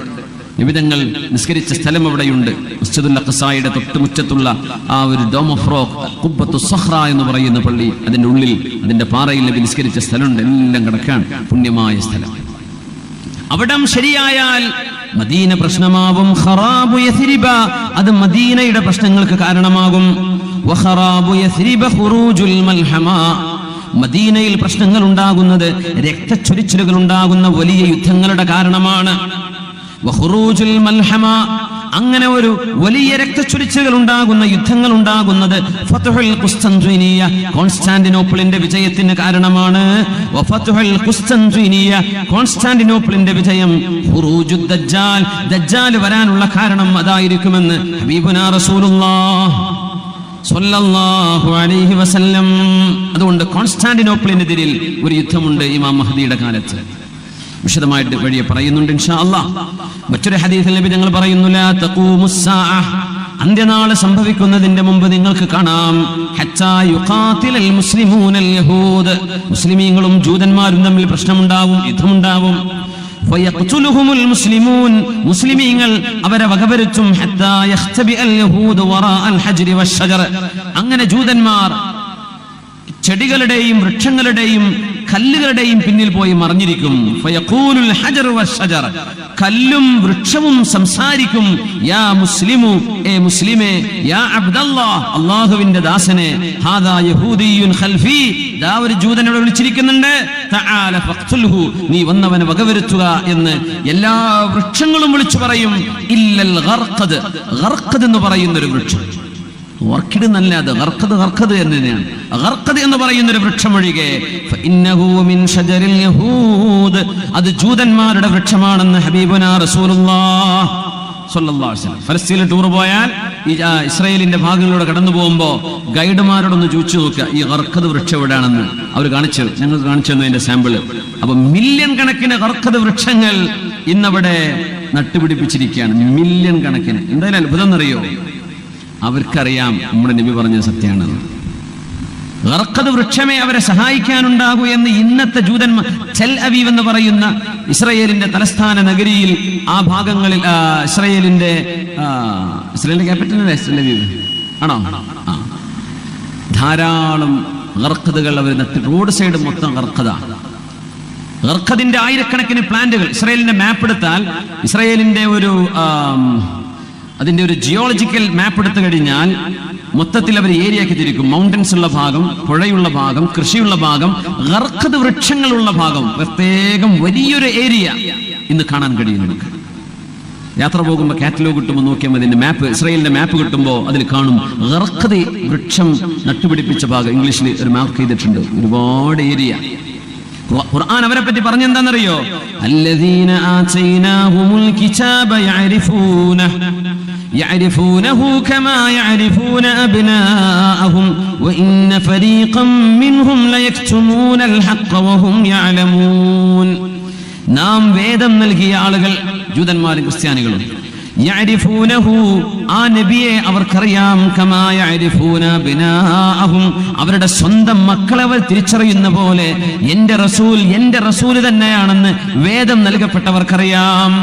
നിബിതങ്ങൾ നിസ്കരിച്ച സ്ഥലം അവിടെയുണ്ട്. മസ്ജിദുൽ അഖ്സായുടെ തൊട്ടുമുറ്റത്തുള്ള ആ ഒരു ഡോം ഓഫ് റോക്ക്, ഖുബ്ബത്തു സഖ്റ എന്ന് പറയുന്ന പള്ളി, അതിന്റെ ഉള്ളിൽ, അതിന്റെ പാറയിൽ നബി നിസ്കരിച്ച സ്ഥലമുണ്ട്. എല്ലാം കിടക്കാൻ പുണ്യമായ സ്ഥലം. അവിടം ശരിയായാൽ മദീന പ്രശ്നമാവും. ഖറാബു യസ്രിബ, അത് മദീനയുടെ പ്രശ്നങ്ങൾക്ക് കാരണമാകും. വഖറാബു യസ്രിബ ഖുറൂജുൽ മൽഹമ, മദീനയിൽ പ്രശ്നങ്ങൾ ഉണ്ടാകുന്നത്, രക്തച്ചൊരിച്ചിലുകൾ ഉണ്ടാകുന്ന വലിയ യുദ്ധങ്ങളുടെ കാരണമാണ്. വഖുറൂജുൽ മൽഹമ, അങ്ങനെ ഒരു വലിയ രക്തച്ചൊരിച്ചിലുകൾ ഉണ്ടാകുന്ന, യുദ്ധങ്ങൾ ഉണ്ടാകുന്നത് ഫത്ഹുൽ ഖുസ്തൻതീനിയ, കോൺസ്റ്റാന്റിനോപ്പിളിന്റെ വിജയത്തിന് കാരണമാണ്. വഫത്ഹുൽ ഖുസ്തൻതീനിയ, കോൺസ്റ്റാന്റിനോപ്പിളിന്റെ വിജയം ഖുറൂജുദ് ദജ്ജാൽ, ദജ്ജാൽ വരാനുള്ള കാരണം അതായിരിക്കുമെന്ന് ഹബീബുനാ റസൂലുള്ളാഹ് സ്വല്ലല്ലാഹു അലൈഹി വസല്ലം. അതുകൊണ്ട് കോൺസ്റ്റാന്റിനോപ്പിളിനെതിരിൽ ഒരു യുദ്ധമുണ്ട് ഇമാം മഹദിയുടെ കാലത്ത്. വിശദമായിട്ട് വഴിയെ പറയുന്നുണ്ട് ഇൻഷാ അല്ലാഹ്. മറ്റൊരു ഹദീസിൽ നബി ഞങ്ങൾ പറയുന്നു, ലാ തഖൂമുസ് സാഅ, അന്ത്യനാൾ സംഭവിക്കുന്നതിന്റെ മുമ്പ് നിങ്ങൾക്ക് കാണാം ഹത്താ യുഖാതിലൽ മുസ്ലിമൂനൽ യഹൂദ്, മുസ്ലിമീങ്ങളും ജൂതന്മാരും തമ്മിൽ പ്രശ്നമുണ്ടാവും, യുദ്ധമുണ്ടാവും. ഫയഖ്തുലുഹുമുൽ മുസ്ലിമൂൻ, മുസ്ലിമീങ്ങൾ അവരെ വകവരുത്തും. ഹത്താ യഖ്തബിഅൽ യഹൂദു വറാഅൽ ഹജ്രി വശജർ, അങ്ങനെ ജൂതന്മാർ ചെടികളുടെയും വൃക്ഷങ്ങളുടെയും കല്ലുകളുടെയും പിന്നിൽ പോയി മറിഞ്ഞിരിക്കും. ഫയഖൂലുൽ ഹജറു വശജർ, കല്ലും വൃക്ഷവും സംസാരിക്കും. യാ മുസ്ലിമു, ഏ മുസ്ലിമേ, യാ അബ്ദല്ലാഹ്, അല്ലാഹുവിന്റെ ദാസനെ, ഹാദാ യഹൂദിയുൻ ഖൽഫി, ദാ ഒരു ജൂതനോട് വിളിച്ചിരിക്കുന്നുണ്ട്. തആല ഫഖ്തുൽഹു, നീ വന്നവനെ വകവരുത്തുക എന്ന് എല്ലാ വൃക്ഷങ്ങളും വിളിച്ചു പറയും. ഇല്ലൽ ഗർഖദ്, ഗർഖദ് എന്ന് പറയുന്ന ഒരു വൃക്ഷം, ഓർക്കിഡ് എന്നല്ല അത്, ഗർഖദ് ഗർഖദ് എന്ന് തന്നെയാണ്. ഗർഖദ് എന്ന് പറയുന്ന ഒരു വൃക്ഷം ഒഴികെ ഫഇന്നഹു മിൻ ഷജറിൽ യഹൂദ്, അത് ജൂതന്മാരുടെ വൃക്ഷമാണെന്ന് ഹബീബുനാ റസൂലുള്ളാഹ് സ്വല്ലല്ലാഹു അലൈഹി വസല്ലം. ഫലസ്തീനിൽ ടൂർ പോയാൽ ഈ ഇസ്രായേലിന്റെ ഭാഗങ്ങളിലൂടെ കടന്നു പോകുമ്പോൾ ഗൈഡുമാരോടൊന്ന് ചോദിച്ചു നോക്കുക, ഈ ഗർഖദ് വൃക്ഷം എവിടെയാണെന്ന്. അവർ ഞങ്ങൾക്ക് കാണിച്ചു തന്നു അതിന്റെ സാമ്പിള്. അപ്പൊ മില്യൺ കണക്കിന് ഗർഖദ് വൃക്ഷങ്ങൾ ഇന്നവിടെ നട്ടുപിടിപ്പിച്ചിരിക്കുകയാണ്, മില്യൺ കണക്കിന്. എന്തായാലും അത്ഭുതം എന്നറിയോ, അവർക്കറിയാം നമ്മുടെ നബി പറഞ്ഞ സത്യമാണെന്ന്. ഗർഖദ് വൃക്ഷമേ അവരെ സഹായിക്കാനുണ്ടാകൂ എന്ന് ഇന്നത്തെ ജൂതന്മാർ, ടെൽ അവീവ് എന്ന് പറയുന്ന ഇസ്രായേലിന്റെ തലസ്ഥാന നഗരിയിൽ, ആ ഭാഗങ്ങളിൽ, ഇസ്രായേലിന്റെ ക്യാപിറ്റൽ ടെൽ അവീവ് ആണോ, ധാരാളം ഗർഖദുകൾ അവർ നട്ട്, റോഡ് സൈഡ് മൊത്തം ഗർഖദാണ്. ഗർഖദിന്റെ ആയിരക്കണക്കിന് പ്ലാന്റുകൾ. ഇസ്രായേലിന്റെ മാപ്പ് എടുത്താൽ, ഇസ്രായേലിന്റെ അതിന്റെ ഒരു ജിയോളജിക്കൽ മാപ്പ് എടുത്തു കഴിഞ്ഞാൽ മൊത്തത്തിൽ അവർ ഏരിയക്ക് തിരിക്കും. മൗണ്ടൻസ് ഉള്ള ഭാഗം, പുഴയുള്ള ഭാഗം, കൃഷിയുള്ള ഭാഗം, ഗർഖദ് വൃക്ഷങ്ങളുള്ള ഭാഗം, പ്രത്യേകം വലിയൊരു ഏരിയ ഇന്ന് കാണാൻ കഴിയും. നമുക്ക് യാത്ര പോകുമ്പോൾ കാറ്റലോഗ് കിട്ടുമ്പോൾ നോക്കിയാൽ മതി, മാപ്പ്, ഇസ്രായേലിന്റെ മാപ്പ് കിട്ടുമ്പോൾ അതിൽ കാണും ഗർഖദ് വൃക്ഷം നട്ടുപിടിപ്പിച്ച ഭാഗം. ഇംഗ്ലീഷിൽ ഒരു മാർക്ക് ചെയ്തിട്ടുണ്ട്, ഒരുപാട് ഏരിയ. ഖുർആൻ അവരെ പറ്റി പറഞ്ഞെന്താണെന്നറിയോ, അല്ലദീന ആതൈനാഹുമുൽ കിതാബ യഅരിഫൂനഹു കമാ യഅരിഫൂന അബ്നാഅഹും വഇന്ന ഫരീഖൻ മിൻഹും ലയക്തുമൂനൽ ഹഖ്ഖ വഹും യഅലമൂൻ. നാം വേദം നൽകിയ ആളുകൾ, ജൂതന്മാരും ക്രിസ്ത്യാനികളും, യഅരിഫൂനഹു, ആ നബിയെ അവർക്കറിയാം, കമാ യഅരിഫൂന അബ്നാഅഹും, അവരുടെ സ്വന്തം മക്കളെ അവർ തിരിച്ചറിയുന്ന പോലെ എന്റെ റസൂൽ തന്നെയാണെന്ന് വേദം നൽകപ്പെട്ടവർക്കറിയാം.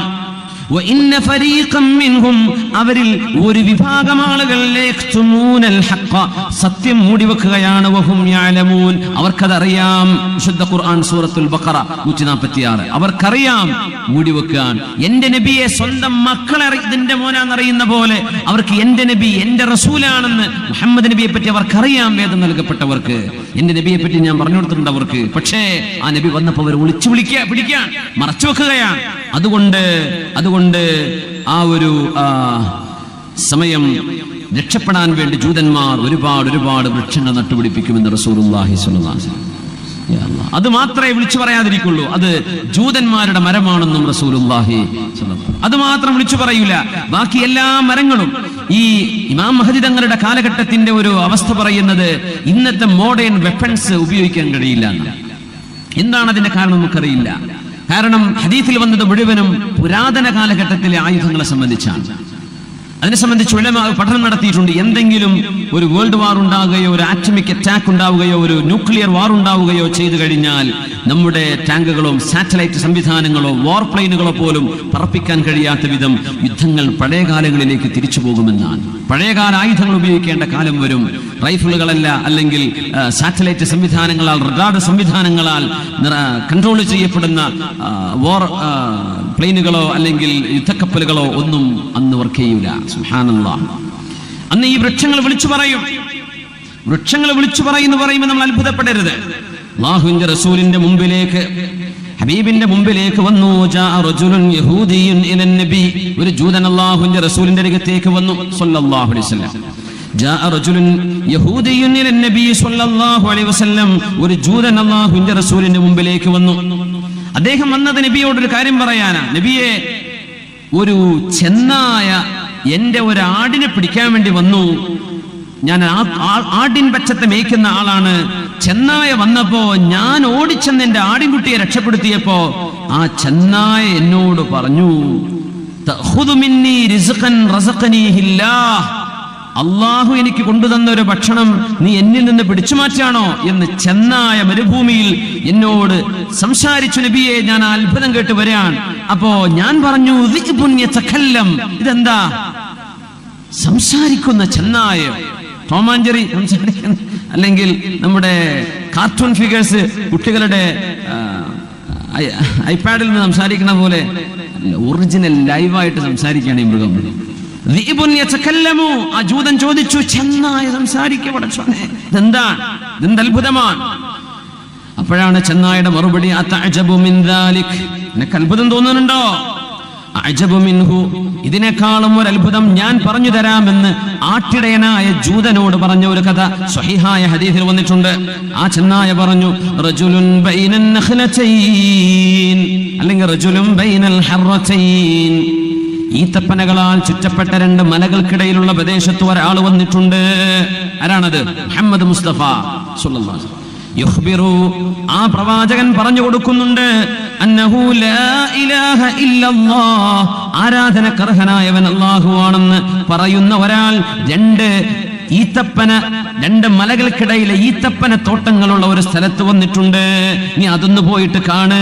വഇന്ന ഫരീഖൻ മിൻഹും, അവരിൽ ഒരു വിഭാഗം ആളുകൾ ലയക്തുമൂനൽ ഹഖ്ഖ, സത്യം മൂടിവെക്കുകയാണ്. വഹും യഅലമൂൻ, അവർക്കതറിയാം. വിശുദ്ധ ഖുർആൻ സൂറത്തുൽ ബഖറ 146. അവർക്കറിയാം മൂടിവെക്കാൻ. എന്റെ നബിയെ സ്വന്തം മക്കളെ ഇതിന്റെ മോനാന്നറിയുന്ന പോലെ അവർക്ക് എന്റെ നബി, എന്റെ റസൂലാണെന്ന് മുഹമ്മദ് നബിയെ പറ്റി അവർക്കറിയാം. വേദം നൽകപ്പെട്ടവർക്ക് എന്റെ നബിയെ പറ്റി ഞാൻ പറഞ്ഞു കൊടുത്തിട്ടുണ്ട് അവർക്ക്. പക്ഷേ ആ നബി വന്നപ്പോൾ അവർ ഒളിച്ചു പിടിക്കാൻ മറച്ചു വെക്കുകയാണ്. അതുകൊണ്ട് ആ ഒരു സമയം രക്ഷപ്പെടാൻ വേണ്ടി ജൂതന്മാർ ഒരുപാട് വൃക്ഷങ്ങൾ നട്ടുപിടിപ്പിക്കുമെന്ന് റസൂലുള്ളാഹി സ്വല്ലല്ലാഹു അലൈഹി വസല്ലം. അത് മാത്രമേ വിളിച്ചു പറയാതിരിക്കുള്ളൂ, അത് ജൂതന്മാരുടെ മരമാണെന്നും റസൂലുള്ളാഹി സ്വല്ലല്ലാഹു അലൈഹി വസല്ലം അത് മാത്രം വിളിച്ചു പറയൂല. ബാക്കി എല്ലാ മരങ്ങളും, ഈ ഇമാം മഹദി തങ്ങളുടെ കാലഘട്ടത്തിന്റെ ഒരു അവസ്ഥ പറയുന്നത് ഇന്നത്തെ മോഡേൺ വെപ്പൺസ് ഉപയോഗിക്കാൻ കഴിയില്ല. എന്താണ് അതിന്റെ കാരണം നമുക്കറിയില്ല. കാരണം ഹദീസിൽ വന്നത് മുഴുവനും പുരാതന കാലഘട്ടത്തിലെ ആയുധങ്ങളെ സംബന്ധിച്ചാണ്. അതിനെ സംബന്ധിച്ച് ഉലമാ പഠനം നടത്തിയിട്ടുണ്ട്. എന്തെങ്കിലും ഒരു വേൾഡ് വാർ ഉണ്ടാവുകയോ, ഒരു ആറ്റമിക് അറ്റാക്ക് ഉണ്ടാവുകയോ, ഒരു ന്യൂക്ലിയർ വാർ ഉണ്ടാവുകയോ ചെയ്തു കഴിഞ്ഞാൽ നമ്മുടെ ടാങ്കുകളോ സാറ്റലൈറ്റ് സംവിധാനങ്ങളോ വാർ പ്ലെയിനുകളോ പോലും പറപ്പിക്കാൻ കഴിയാത്ത വിധം യുദ്ധങ്ങൾ പഴയ കാലങ്ങളിലേക്ക് തിരിച്ചു പോകുമെന്നാണ്. പഴയകാല ആയുധങ്ങൾ ഉപയോഗിക്കേണ്ട കാലം വരും. റൈഫിളുകളല്ല, അല്ലെങ്കിൽ സാറ്റലൈറ്റ് സംവിധാനങ്ങളാൽ, റഡാർ സംവിധാനങ്ങളാൽ കൺട്രോൾ ചെയ്യപ്പെടുന്ന വാർ പ്ലെയിനുകളോ അല്ലെങ്കിൽ യുദ്ധക്കപ്പലുകളോ ഒന്നും അന്ന് വർക്ക് ചെയ്യൂല. സുബ്ഹാനല്ലാഹ്. അന്ന് ഈ വൃക്ഷങ്ങൾ വിളിച്ചു പറയും എന്ന് പറയുമ്പോൾ നമ്മൾ അത്ഭുതപ്പെടരുത്. അല്ലാഹുവിന്റെ റസൂലിന്റെ മുമ്പിലേക്ക്, ഹബീബിന്റെ മുമ്പിലേക്ക് വന്നു. ജാഅ റജുലുൻ യഹൂദിയുൻ ഇലൻ നബി, ഒരു ജൂതൻ അല്ലാഹുവിന്റെ റസൂലിന്റെ അടുത്തേക്ക് വന്നു സ്വല്ലല്ലാഹു അലൈഹി വസല്ലം. ജാഅ റജുലുൻ യഹൂദിയുൻ ഇലൻ നബി സ്വല്ലല്ലാഹു അലൈഹി വസല്ലം, ഒരു ജൂതൻ അല്ലാഹുവിന്റെ റസൂലിന്റെ മുമ്പിലേക്ക് വന്നു. അദ്ദേഹം വന്നത് നബിയോട് ഒരു കാര്യം പറയാനാ. നബിയെ, ഒരു ചെന്നായ എന്റെ ഒരു ആടിനെ പിടിക്കാൻ വേണ്ടി വന്നു. ഞാൻ ആടിൻ പച്ചത്തെ മേയ്ക്കുന്ന ആളാണ്. ചെന്നായ വന്നപ്പോ ഞാൻ ഓടിച്ചെന്ന് എന്റെ ആടിൻകുട്ടിയെ രക്ഷപ്പെടുത്തിയപ്പോ ആ ചെന്നായ എന്നോട് പറഞ്ഞു, തഖുദു മിന്നി റിസ്ഖൻ റസഖനീഹില്ലാഹ്, അള്ളാഹു എനിക്ക് കൊണ്ടുതന്ന ഒരു ഭക്ഷണം നീ എന്നിൽ നിന്ന് പിടിച്ചു മാറ്റാണോ എന്ന് ചെന്നായ മരുഭൂമിയിൽ എന്നോട് സംസാരിച്ചു നബിയെ. ഞാൻ ആ അത്ഭുതം കേട്ട് വരാൻ. അപ്പോ ഞാൻ പറഞ്ഞു ഇതെന്താ? സംസാരിക്കുന്ന ചെന്നായ. ടോമാഞ്ചറി സംസാരിക്കുന്ന, അല്ലെങ്കിൽ നമ്മുടെ കാർട്ടൂൺ ഫിഗേഴ്സ് കുട്ടികളുടെ ഐപാഡിൽ നിന്ന് സംസാരിക്കുന്ന പോലെ ഒറിജിനൽ ലൈവായിട്ട് സംസാരിക്കുകയാണ് ഈ മൃഗം. ആ ജൂതൻ ചോദിച്ചു, ചെന്നായ സംസാരിക്കപ്പെടെ, ഇതെന്താണ്? ഇതെന്ത് അത്ഭുതമാണ്? അപ്പോഴാണ് ചെന്നായുടെ മറുപടി, നിനക്ക് അത്ഭുതം തോന്നുന്നുണ്ടോ? ഇതിനേക്കാളും ഒരു അത്ഭുതം ഞാൻ പറഞ്ഞു തരാമെന്ന് ആട്ടിടയനായ ജൂതനോട് പറഞ്ഞ ഒരു കഥ സ്വഹീഹായ ഹദീസിൽ വന്നിട്ടുണ്ട്. ആ ചെന്നായ പറഞ്ഞു, റജുലുൻ ബൈനൻ നഖ്ലതൈൻ, അല്ലെങ്കിൽ റജുലുൻ ബൈനൽ ഹർറതൈൻ, ഈത്തപ്പനകളാൽ ചുറ്റപ്പെട്ട രണ്ട് മലകൾക്കിടയിലുള്ള പ്രദേശത്ത് ഒരാൾ വന്നിട്ടുണ്ട്. ആരാണത്? മുഹമ്മദ് മുസ്തഫ സ്വല്ലല്ലാഹു അലൈഹി വസല്ലം. യുഖ്ബിറു, ആ പ്രവാചകൻ പറഞ്ഞു കൊടുക്കുന്നുണ്ട്, അന്നഹു ലാ ഇലാഹ ഇല്ലല്ലാഹ്, ആരാധനക്കർഹനായവൻ അല്ലാഹുവാണെന്ന് പറയുന്ന ഒരാൾ രണ്ട് മലകൾക്കിടയിലെ ഈത്തപ്പന തോട്ടങ്ങളുള്ള ഒരു സ്ഥലത്ത് വന്നിട്ടുണ്ട്. നീ അതൊന്ന് പോയിട്ട് കാണ്,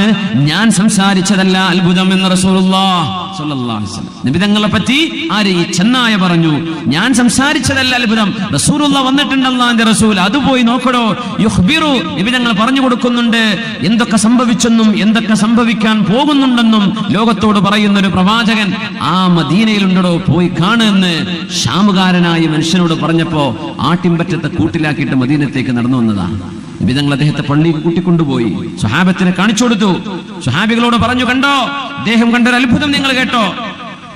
ഞാൻ സംസാരിച്ചതല്ല അത്ഭുതം എന്ന് റസൂലുള്ളാഹി സ്വല്ലല്ലാഹു അലൈഹി വസല്ലം. നബി തങ്ങളെ പറ്റി ആര്? ഈ ചെന്നായ പറഞ്ഞു, ഞാൻ സംസാരിച്ചതല്ല അത്ഭുതം, റസൂലുള്ളാഹി വന്നിട്ടുണ്ട്, അല്ലാഹുവിന്റെ റസൂൽ, അത് പോയി നോക്കടോ. യുഖ്ബിറു, നബി തങ്ങൾ പറഞ്ഞു കൊടുക്കുന്നുണ്ട് എന്തൊക്കെ സംഭവിച്ചെന്നും എന്തൊക്കെ സംഭവിക്കാൻ പോകുന്നുണ്ടെന്നും ലോകത്തോട് പറയുന്ന ഒരു പ്രവാചകൻ ആ മദീനയിലുണ്ടോ, പോയി കാണുമെന്ന് ഷാമുകാരനായ മനുഷ്യനോട് പറഞ്ഞപ്പോൾ ആട്ടിൻപറ്റത്തെ കൂട്ടിലാക്കിയിട്ട് മദീനത്തേക്ക് നടന്നു വന്നതാണ്. നബി തങ്ങൾ അദ്ദേഹത്തെ പള്ളിയിൽ കൂട്ടിക്കൊണ്ടുപോയി സ്വഹാബത്തിനെ കാണിച്ചു കൊടുത്തു. സ്വഹാബികളോട് പറഞ്ഞു, കണ്ടോ, അദ്ദേഹം കണ്ടൊരു അത്ഭുതം നിങ്ങൾ കേട്ടോ,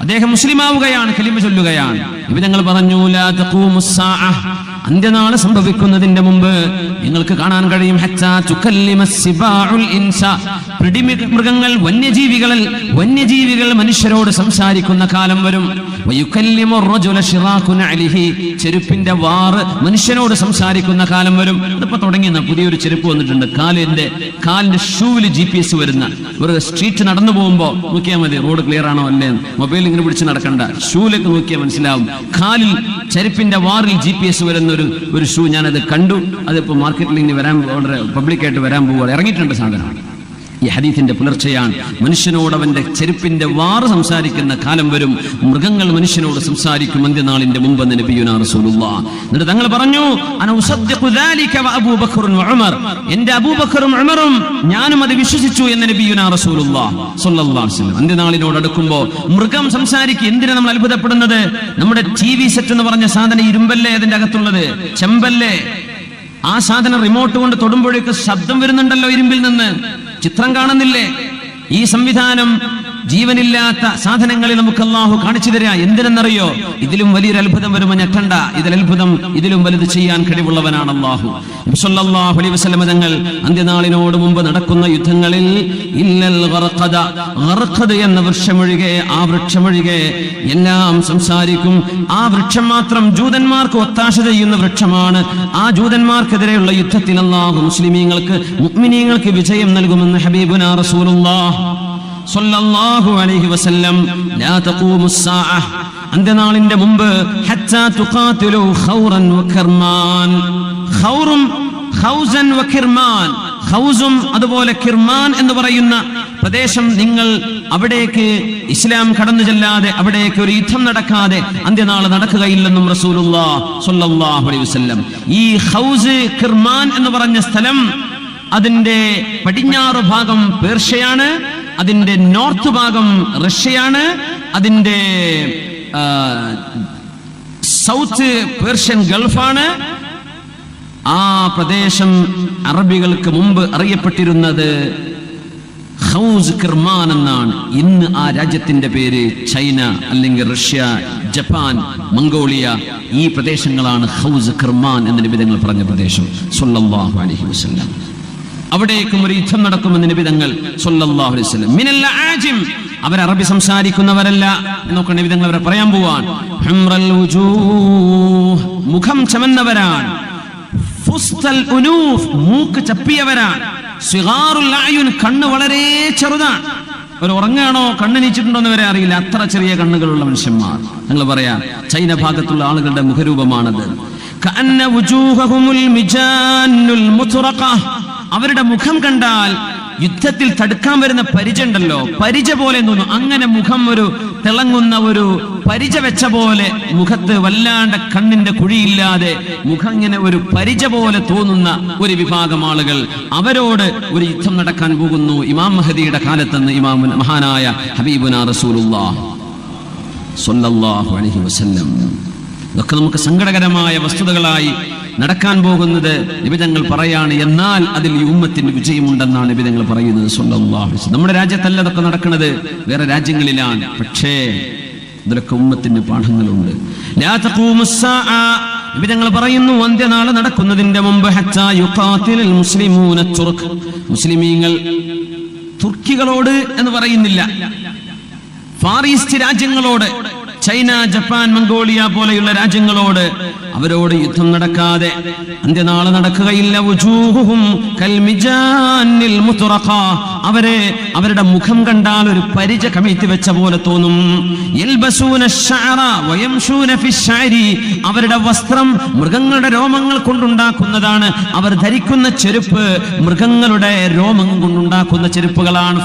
അദ്ദേഹം മുസ്ലിമാവുകയാണ്, കലിമ ചൊല്ലുകയാണ്. നബി തങ്ങൾ പറഞ്ഞു, ലാ തഖൂമുസ്സാഅ, അന്ത്യനാൾ സംഭവിക്കുന്നതിന്റെ മുമ്പ് നിങ്ങൾക്ക് കാണാൻ കഴിയും, ഹത്താ തുകല്ലിമസ്സിബാഉൽ ഇൻസ, പിടിമൃഗങ്ങൾ വന്യജീവികൾ മനുഷ്യരോട് സംസാരിക്കുന്ന കാലം വരും. വയുകല്ലിമുർ റജുല ശിറാഖുൻ അലിഹി, ചെരുപ്പിന്റെ വാറ് മനുഷ്യനോട് സംസാരിക്കുന്ന കാലം വരും. ഇതിപ്പോ തുടങ്ങിയ പുതിയൊരു ചെരുപ്പ് വന്നിട്ടുണ്ട്, കാലിന്റെ ഷൂവിൽ GPS വരുന്ന. ഒരു സ്ട്രീറ്റ് നടന്നു പോകുമ്പോ നോക്കിയാൽ മതി റോഡ് ക്ലിയർ ആണോ അല്ലേ, മൊബൈൽ ഇങ്ങനെ പിടിച്ച് നടക്കണ്ട, ഷൂലേക്ക് നോക്കിയാൽ മനസ്സിലാവും. കാലിൽ ചെരുപ്പിന്റെ വാറിൽ GPS വരുന്ന ഒരു ഷൂ ഞാനത് കണ്ടു. അതിപ്പോ മാർക്കറ്റിൽ ഇനി വരാൻ, വളരെ പബ്ലിക്കായിട്ട് വരാൻ പോവുക, ഇറങ്ങിയിട്ടുണ്ട് സാധനം. ഈ ഹദീസിന്റെ പുലർച്ചയാണ്. മനുഷ്യനോട് അവന്റെ ചെരുപ്പിന്റെ വാറ് സംസാരിക്കുന്ന കാലം വരും, മൃഗങ്ങൾ മനുഷ്യനോട് സംസാരിക്കും അന്ത്യനാളിന്റെ മുമ്പ് നബിയുനാ റസൂലുള്ളാഹ്. എന്നിട്ട് തങ്ങൾ പറഞ്ഞു, അന ഉസദ്ദിഖു ദാലിക വ അബൂബക്കറും ഉമർ, എന്റെ അബൂബക്കറും ഉമറും ഞാനും അത് വിശ്വസിച്ചു എന്ന് നബിയുനാ റസൂലുള്ളാഹി സ്വല്ലല്ലാഹു അലൈഹി വസല്ലം. അന്ത്യനാളിനോട് അടുക്കുമ്പോൾ മൃഗം സംസാരിക്കും. എന്തിനാ നമ്മൾ അത്ഭുതപ്പെടുന്നത്? നമ്മുടെ TV സെറ്റ് എന്ന് പറഞ്ഞ സാധനം ഇരുമ്പല്ലേ അതിന്റെ അകത്തുള്ളത്, ചെമ്പല്ലേ? ആ സാധനം റിമോട്ട് കൊണ്ട് തൊടുമ്പോഴേക്ക് ശബ്ദം വരുന്നുണ്ടല്ലോ ഇരുമ്പിൽ നിന്ന്, ചിത്രം കാണുന്നില്ലേ? ഈ സംവിധാനം ജീവനില്ലാത്ത സാധനങ്ങളിൽ നമുക്ക് അല്ലാഹു കാണിച്ചു തരാ. എന്തിനെന്നറിയോ? ഇതിലും വലിയൊരു അത്ഭുതം വരുമ്പോൾ ഞെട്ടണ്ട, ഇതിലും വലുത് ചെയ്യാൻ കഴിവുള്ളവനാണ് അല്ലാഹു. നബി സല്ലല്ലാഹു അലൈഹി വസല്ലം തങ്ങൾ അന്ത്യനാളിനോട് മുമ്പ് നടക്കുന്ന യുദ്ധങ്ങളിൽ ഇല്ലൽ ഗർഖദ എന്ന വൃക്ഷമൊഴികെ, ആ വൃക്ഷമൊഴികെ എല്ലാം സംസാരിക്കും. ആ വൃക്ഷം മാത്രം ജൂതന്മാർക്ക് ഒത്താശ ചെയ്യുന്ന വൃക്ഷമാണ്. ആ ജൂതന്മാർക്കെതിരെയുള്ള യുദ്ധത്തിൽ അല്ലാഹു മുസ്ലിമീങ്ങൾക്ക്, മുഅ്മിനീങ്ങൾക്ക് വിജയം നൽകുമെന്ന് ഹബീബുനാ റസൂലുള്ളാഹി സ്വല്ലല്ലാഹു അലൈഹി വസല്ലം. ലാ തഖൂമുസ്സാഅ, അന്ത്യനാളിന്റെ മുമ്പ്, ഹത്താ തുഖാതിലു ഖൗറൻ വകിർമാൻ, ഖൗസൻ വകിർമാൻ, ഖൗസും അതുപോലെ കിർമാൻ എന്ന് പറയുന്ന പ്രദേശം, നിങ്ങൾ അവിടേക്ക് ഇസ്ലാം കടന്നു ചെല്ലാതെ, അവിടേക്ക് ഒരു യുദ്ധം നടക്കാതെ അന്ത്യനാൾ നടക്കുകയില്ലെന്നും റസൂലുള്ളാഹി സ്വല്ലല്ലാഹു അലൈഹി വസല്ലം. ഈ ഖൗസ് കിർമാൻ എന്ന് പറഞ്ഞ സ്ഥലം, അതിന്റെ പടിഞ്ഞാറ് ഭാഗം പേർഷ്യയാണ്, അതിന്റെ നോർത്ത് ഭാഗം റഷ്യയാണ്, അതിന്റെ സൗത്ത് പേർഷ്യൻ ഗൾഫാണ്. ആ പ്രദേശം അറബികൾക്ക് മുമ്പ് അറിയപ്പെട്ടിരുന്നത് ഖൗസ് കിർമാൻ എന്നാണ്. ഇന്ന് ആ രാജ്യത്തിന്റെ പേര് ചൈന, അല്ലെങ്കിൽ റഷ്യ, ജപ്പാൻ, മംഗോളിയ, ഈ പ്രദേശങ്ങളാണ് ഖൗസ് കിർമാൻ എന്ന് നബി തങ്ങൾ പറഞ്ഞ പ്രദേശം സ്വല്ലല്ലാഹു അലൈഹി വസല്ലം. അവിടേക്കും ഒരു യുദ്ധം നടക്കുമെന്ന് നബി തങ്ങൾ സ്വല്ലല്ലാഹു അലൈഹി വസല്ലം. മിനൽ ആജിം, അവർ അറബി സംസാരിക്കുന്നവരല്ല എന്നൊക്കെ നബി തങ്ങൾ അവരെ പറയാൻ പോവാൻ. ഹുംറൽ വുജൂഹ്, മുഖം ചമന്നവരാണ്. ഫുസ്തൽ ഉനൂഫ്, മൂക്ക് ചപ്പിയവരാണ്. സിഗാറുൽ അയുൻ, കണ്ണ് വളരെ ചെറുതാണ്. ഒരു ഉറങ്ങാണോ കണ്ണെണീച്ചിട്ടുണ്ടോ എന്ന് വരെ അറിയില്ല, അത്ര ചെറിയ കണ്ണുകളുള്ള മനുഷ്യന്മാർ. നിങ്ങൾ പറയാ ചൈന ഭാഗത്തുള്ള ആളുകളുടെ മുഖരൂപമാണത്. അവരുടെ മുഖം കണ്ടാൽ യുദ്ധത്തിൽ തടുക്കാൻ വരുന്ന പരിച ഉണ്ടല്ലോ, പരിച പോലെ തോന്നും. അങ്ങനെ മുഖം ഒരു തിളങ്ങുന്ന ഒരു പരിച വെച്ച പോലെ, മുഖത്ത് വല്ലാണ്ട് കണ്ണിന്റെ കുഴിയില്ലാതെ മുഖം ഇങ്ങനെ ഒരു പരിച പോലെ തോന്നുന്ന ഒരു വിഭാഗം ആളുകൾ, അവരോട് ഒരു യുദ്ധം നടക്കാൻ പോകുന്നു ഇമാം മഹദിയുടെ കാലത്തെന്ന് ഇമാം മഹാനായ ഹബീബുനാ റസൂലുള്ളാഹി സ്വല്ലല്ലാഹു അലൈഹി വസല്ലം. ഇതൊക്കെ നമുക്ക് സങ്കടകരമായ വസ്തുതകളായി നടക്കാൻ പോകുന്നത് നിബിതങ്ങൾ പറയാണ്. എന്നാൽ അതിൽ ഈ ഉമ്മത്തിന് വിജയമുണ്ടെന്നാണ് നിബിതങ്ങൾ പറയുന്നത് സ്വല്ലല്ലാഹു അലൈഹി വസല്ലം. നമ്മുടെ രാജ്യത്തല്ല ഇതൊക്കെ നടക്കുന്നത്, വേറെ രാജ്യങ്ങളിലാണ്. പക്ഷേ ഇതിലൊക്കെ ഉമ്മത്തിന് പാഠങ്ങളുണ്ട്. ലാ തഖൂമുസ്സാഅ, നിബിതങ്ങൾ പറയുന്നു അന്ത്യനാൾ നടക്കുന്നതിന്റെ മുമ്പ് ഹത്താ യുഖാതിലുൽ മുസ്ലിമൂന തുർക്ക്, മുസ്ലിമീങ്ങൾ തുർക്കികളോട് എന്ന് പറയുന്നില്ല, ഫാർ ഈസ്റ്റ് രാജ്യങ്ങളോട്, ചൈന, ജപ്പാൻ, മംഗോളിയ പോലെയുള്ള രാജ്യങ്ങളോട് അവരോട് യുദ്ധം നടക്കാതെ അന്ത്യനാള് നടക്കുകയില്ല. വുജൂഹുഹും കൽമിജാനിൽ മുത്റഖ, അവരുടെ മുഖം കണ്ടാൽ ഒരു പരിച കമിഴ്ത്തി വെച്ച പോലെ തോന്നും. യൽബസൂന അശ്ശഅറ വയംശൂന ഫിശ്ശഅരി, അവരുടെ വസ്ത്രം മൃഗങ്ങളുടെ രോമങ്ങൾ കൊണ്ടുണ്ടാക്കുന്നതാണ്. അവർ ധരിക്കുന്ന ചെരുപ്പ് മൃഗങ്ങളുടെ രോമം കൊണ്ടുണ്ടാക്കുന്ന ചെരുപ്പുകളാണ്.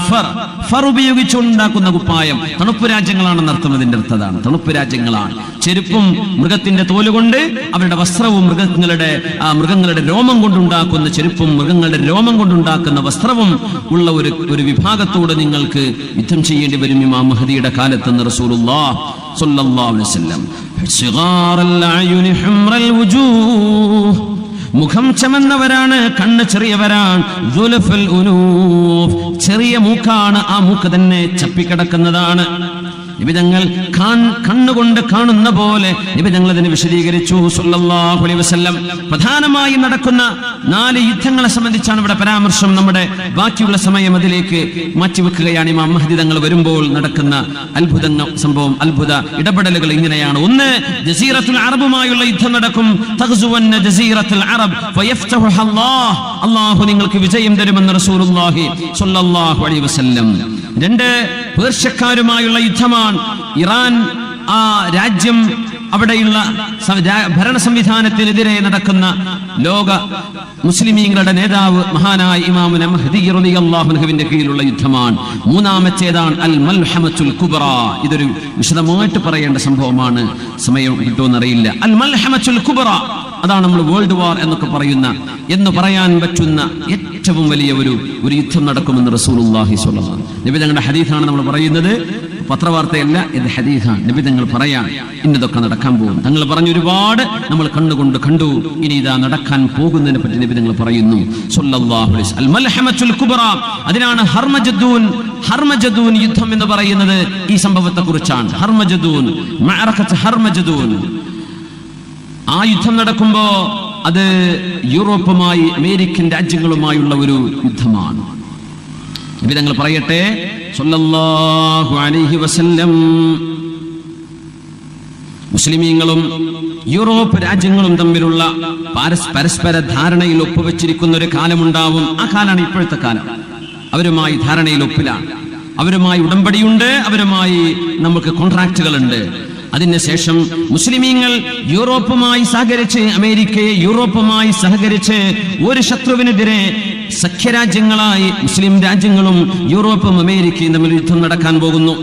ഫർ ഉപയോഗിച്ചുണ്ടാക്കുന്ന കുപ്പായം. തണുപ്പ് രാജ്യങ്ങളാണെന്ന് അർത്ഥം. അതിന്റെ അർത്ഥതാണ് തണുപ്പ് രാജ്യങ്ങളാണ്. ചെരുപ്പും മൃഗത്തിന്റെ തോലുകൊണ്ട്, അവരുടെ വസ്ത്രവും മൃഗങ്ങളുടെ രോമം കൊണ്ടുണ്ടാക്കുന്ന ചെരുപ്പും മൃഗങ്ങളുടെ രോമം കൊണ്ടുണ്ടാക്കുന്ന വസ്ത്രവും ഉള്ള ഒരു വിഭാഗത്തോട് നിങ്ങൾക്ക് യുദ്ധം ചെയ്യേണ്ടി വരും ഇമാം മഹദിയുടെ കാലത്തെന്ന് റസൂലുള്ളാഹി സ്വല്ലല്ലാഹു അലൈഹി വസല്ലം. സിഗാറൽ അയുനി ഹുംറൽ വുജൂഹ്, മുഖം ചമന്നവരാണ്, കണ്ണ് ചെറിയവരാണ്. ദുൽഫുൽ ഉനൂഫ്, ചെറിയ മൂക്കാണ്, ആ മൂക്ക് തന്നെ ചപ്പിക്കിടക്കുന്നതാണ്. നിബിതങ്ങൾ കണ്ണുകൊണ്ട് കാണുന്ന പോലെ നിബിതങ്ങൾ അതിനെ വിശദീകരിച്ചു സ്വല്ലല്ലാഹു അലൈഹി വസല്ലം. പ്രധാനമായും നടക്കുന്ന 4 യുദ്ധങ്ങളെ സംബന്ധിച്ചാണ് ഇവിടെ പരാമർശം. നമ്മുടെ ബാക്കിയുള്ള സമയം അതിലേക്ക് മാറ്റിവെക്കുകയാണ്. ഇമാം മഹ്ദി തങ്ങൾ വരുമ്പോൾ നടക്കുന്ന അത്ഭുത ഇടപെടലുകൾ ഇങ്ങനെയാണ്. ഒന്ന്, ജസീറത്തുൽ അറബുമായുള്ള യുദ്ധം നടക്കും. തഗ്സുവന്ന ജസീറത്തുൽ അറബ് ഫയഫ്തഹുഹ അല്ലാഹ്, അല്ലാഹു നിങ്ങൾക്ക് വിജയം തരുമെന്ന് റസൂലുള്ളാഹി സ്വല്ലല്ലാഹു അലൈഹി വസല്ലം. 2, പേർഷ്യക്കാരുമായുള്ള യുദ്ധമാണ്. ഇറാൻ ആ രാജ്യം, അവിടെയുള്ള ഭരണ സംവിധാനത്തിനെതിരെ നടക്കുന്ന ലോക മുസ്ലിമീങ്ങളുടെ നേതാവ് മഹാനായ ഇമാമുന മഹ്ദി റളിയല്ലാഹു അൻഹുവിന്റെ കീഴിലുള്ള യുദ്ധമാണ്. 3-ാമത്തേതാണ് അൽ മൽഹമത്തുൽ കുബ്ര. ഇതൊരു വിശദമായിട്ട് പറയേണ്ട സംഭവമാണ്, സമയം കിട്ടുമെന്നറിയില്ല. അൽ മൽഹമത്തുൽ കുബ്ര, അതാണ് നമ്മൾ വേൾഡ് വാർ എന്നൊക്കെ എന്ന് പറയാൻ പറ്റുന്ന ഏറ്റവും വലിയ ഒരു യുദ്ധം നടക്കുമെന്ന് റസൂലുള്ളാഹി സ്വല്ലല്ലാഹു അലൈഹി വസല്ലം. നബി തങ്ങളുടെ ഹദീസാണ് നമ്മൾ പറയുന്നത്, പത്രവാർത്തയല്ല, ഇത് ഹദീസാണ്. നബി തങ്ങൾ പറയാൻ ഇന്നതൊക്കെ നടക്കാൻ പോകും. തങ്ങൾ പറഞ്ഞു ഒരുപാട് നമ്മൾ കണ്ണുകൊണ്ട് കണ്ടു, ഇനി ഇതാ നടക്കാൻ പോകുന്നതിനെ പറ്റി നബി തങ്ങൾ പറയുന്നു സ്വല്ലല്ലാഹു അലൈഹി വസല്ലം. അൽ മൽഹമത്തുൽ കുബ്ര, അതിനാണ് ഹർമജദൂൻ യുദ്ധം എന്ന് പറയുന്നത്. ഈ സംഭവത്തെ കുറിച്ചാണ്. മഅറകത്ത് ഹർമജദൂൻ. ആ യുദ്ധം നടക്കുമ്പോ അത് യൂറോപ്പുമായി, അമേരിക്കൻ രാജ്യങ്ങളുമായുള്ള ഒരു യുദ്ധമാണ്. നബി തങ്ങൾ പറയട്ടെ സ്വല്ലല്ലാഹു അലൈഹി വസല്ലം, മുസ്ലിമീങ്ങളും യൂറോപ്പ് രാജ്യങ്ങളും തമ്മിലുള്ള പരസ്പര ധാരണയിൽ ഒപ്പുവെച്ചിരിക്കുന്ന ഒരു കാലമുണ്ടാവും. ആ കാലാണ് ഇപ്പോഴത്തെ കാലം. അവരുമായി ധാരണയിൽ ഒപ്പിലാണ്, അവരുമായി ഉടമ്പടിയുണ്ട്, അവരുമായി നമുക്ക് കോൺട്രാക്റ്റുകളുണ്ട്. അതിനുശേഷം മുസ്ലിമീങ്ങൾ യൂറോപ്പുമായി സഹകരിച്ച്, അമേരിക്കയെ യൂറോപ്പുമായി സഹകരിച്ച് ഒരു ശത്രുവിനെതിരെ സഖ്യരാജ്യങ്ങളായി മുസ്ലിം രാജ്യങ്ങളും യൂറോപ്പും അമേരിക്കയും തമ്മിൽ യുദ്ധം നടക്കാൻ പോകുന്നു.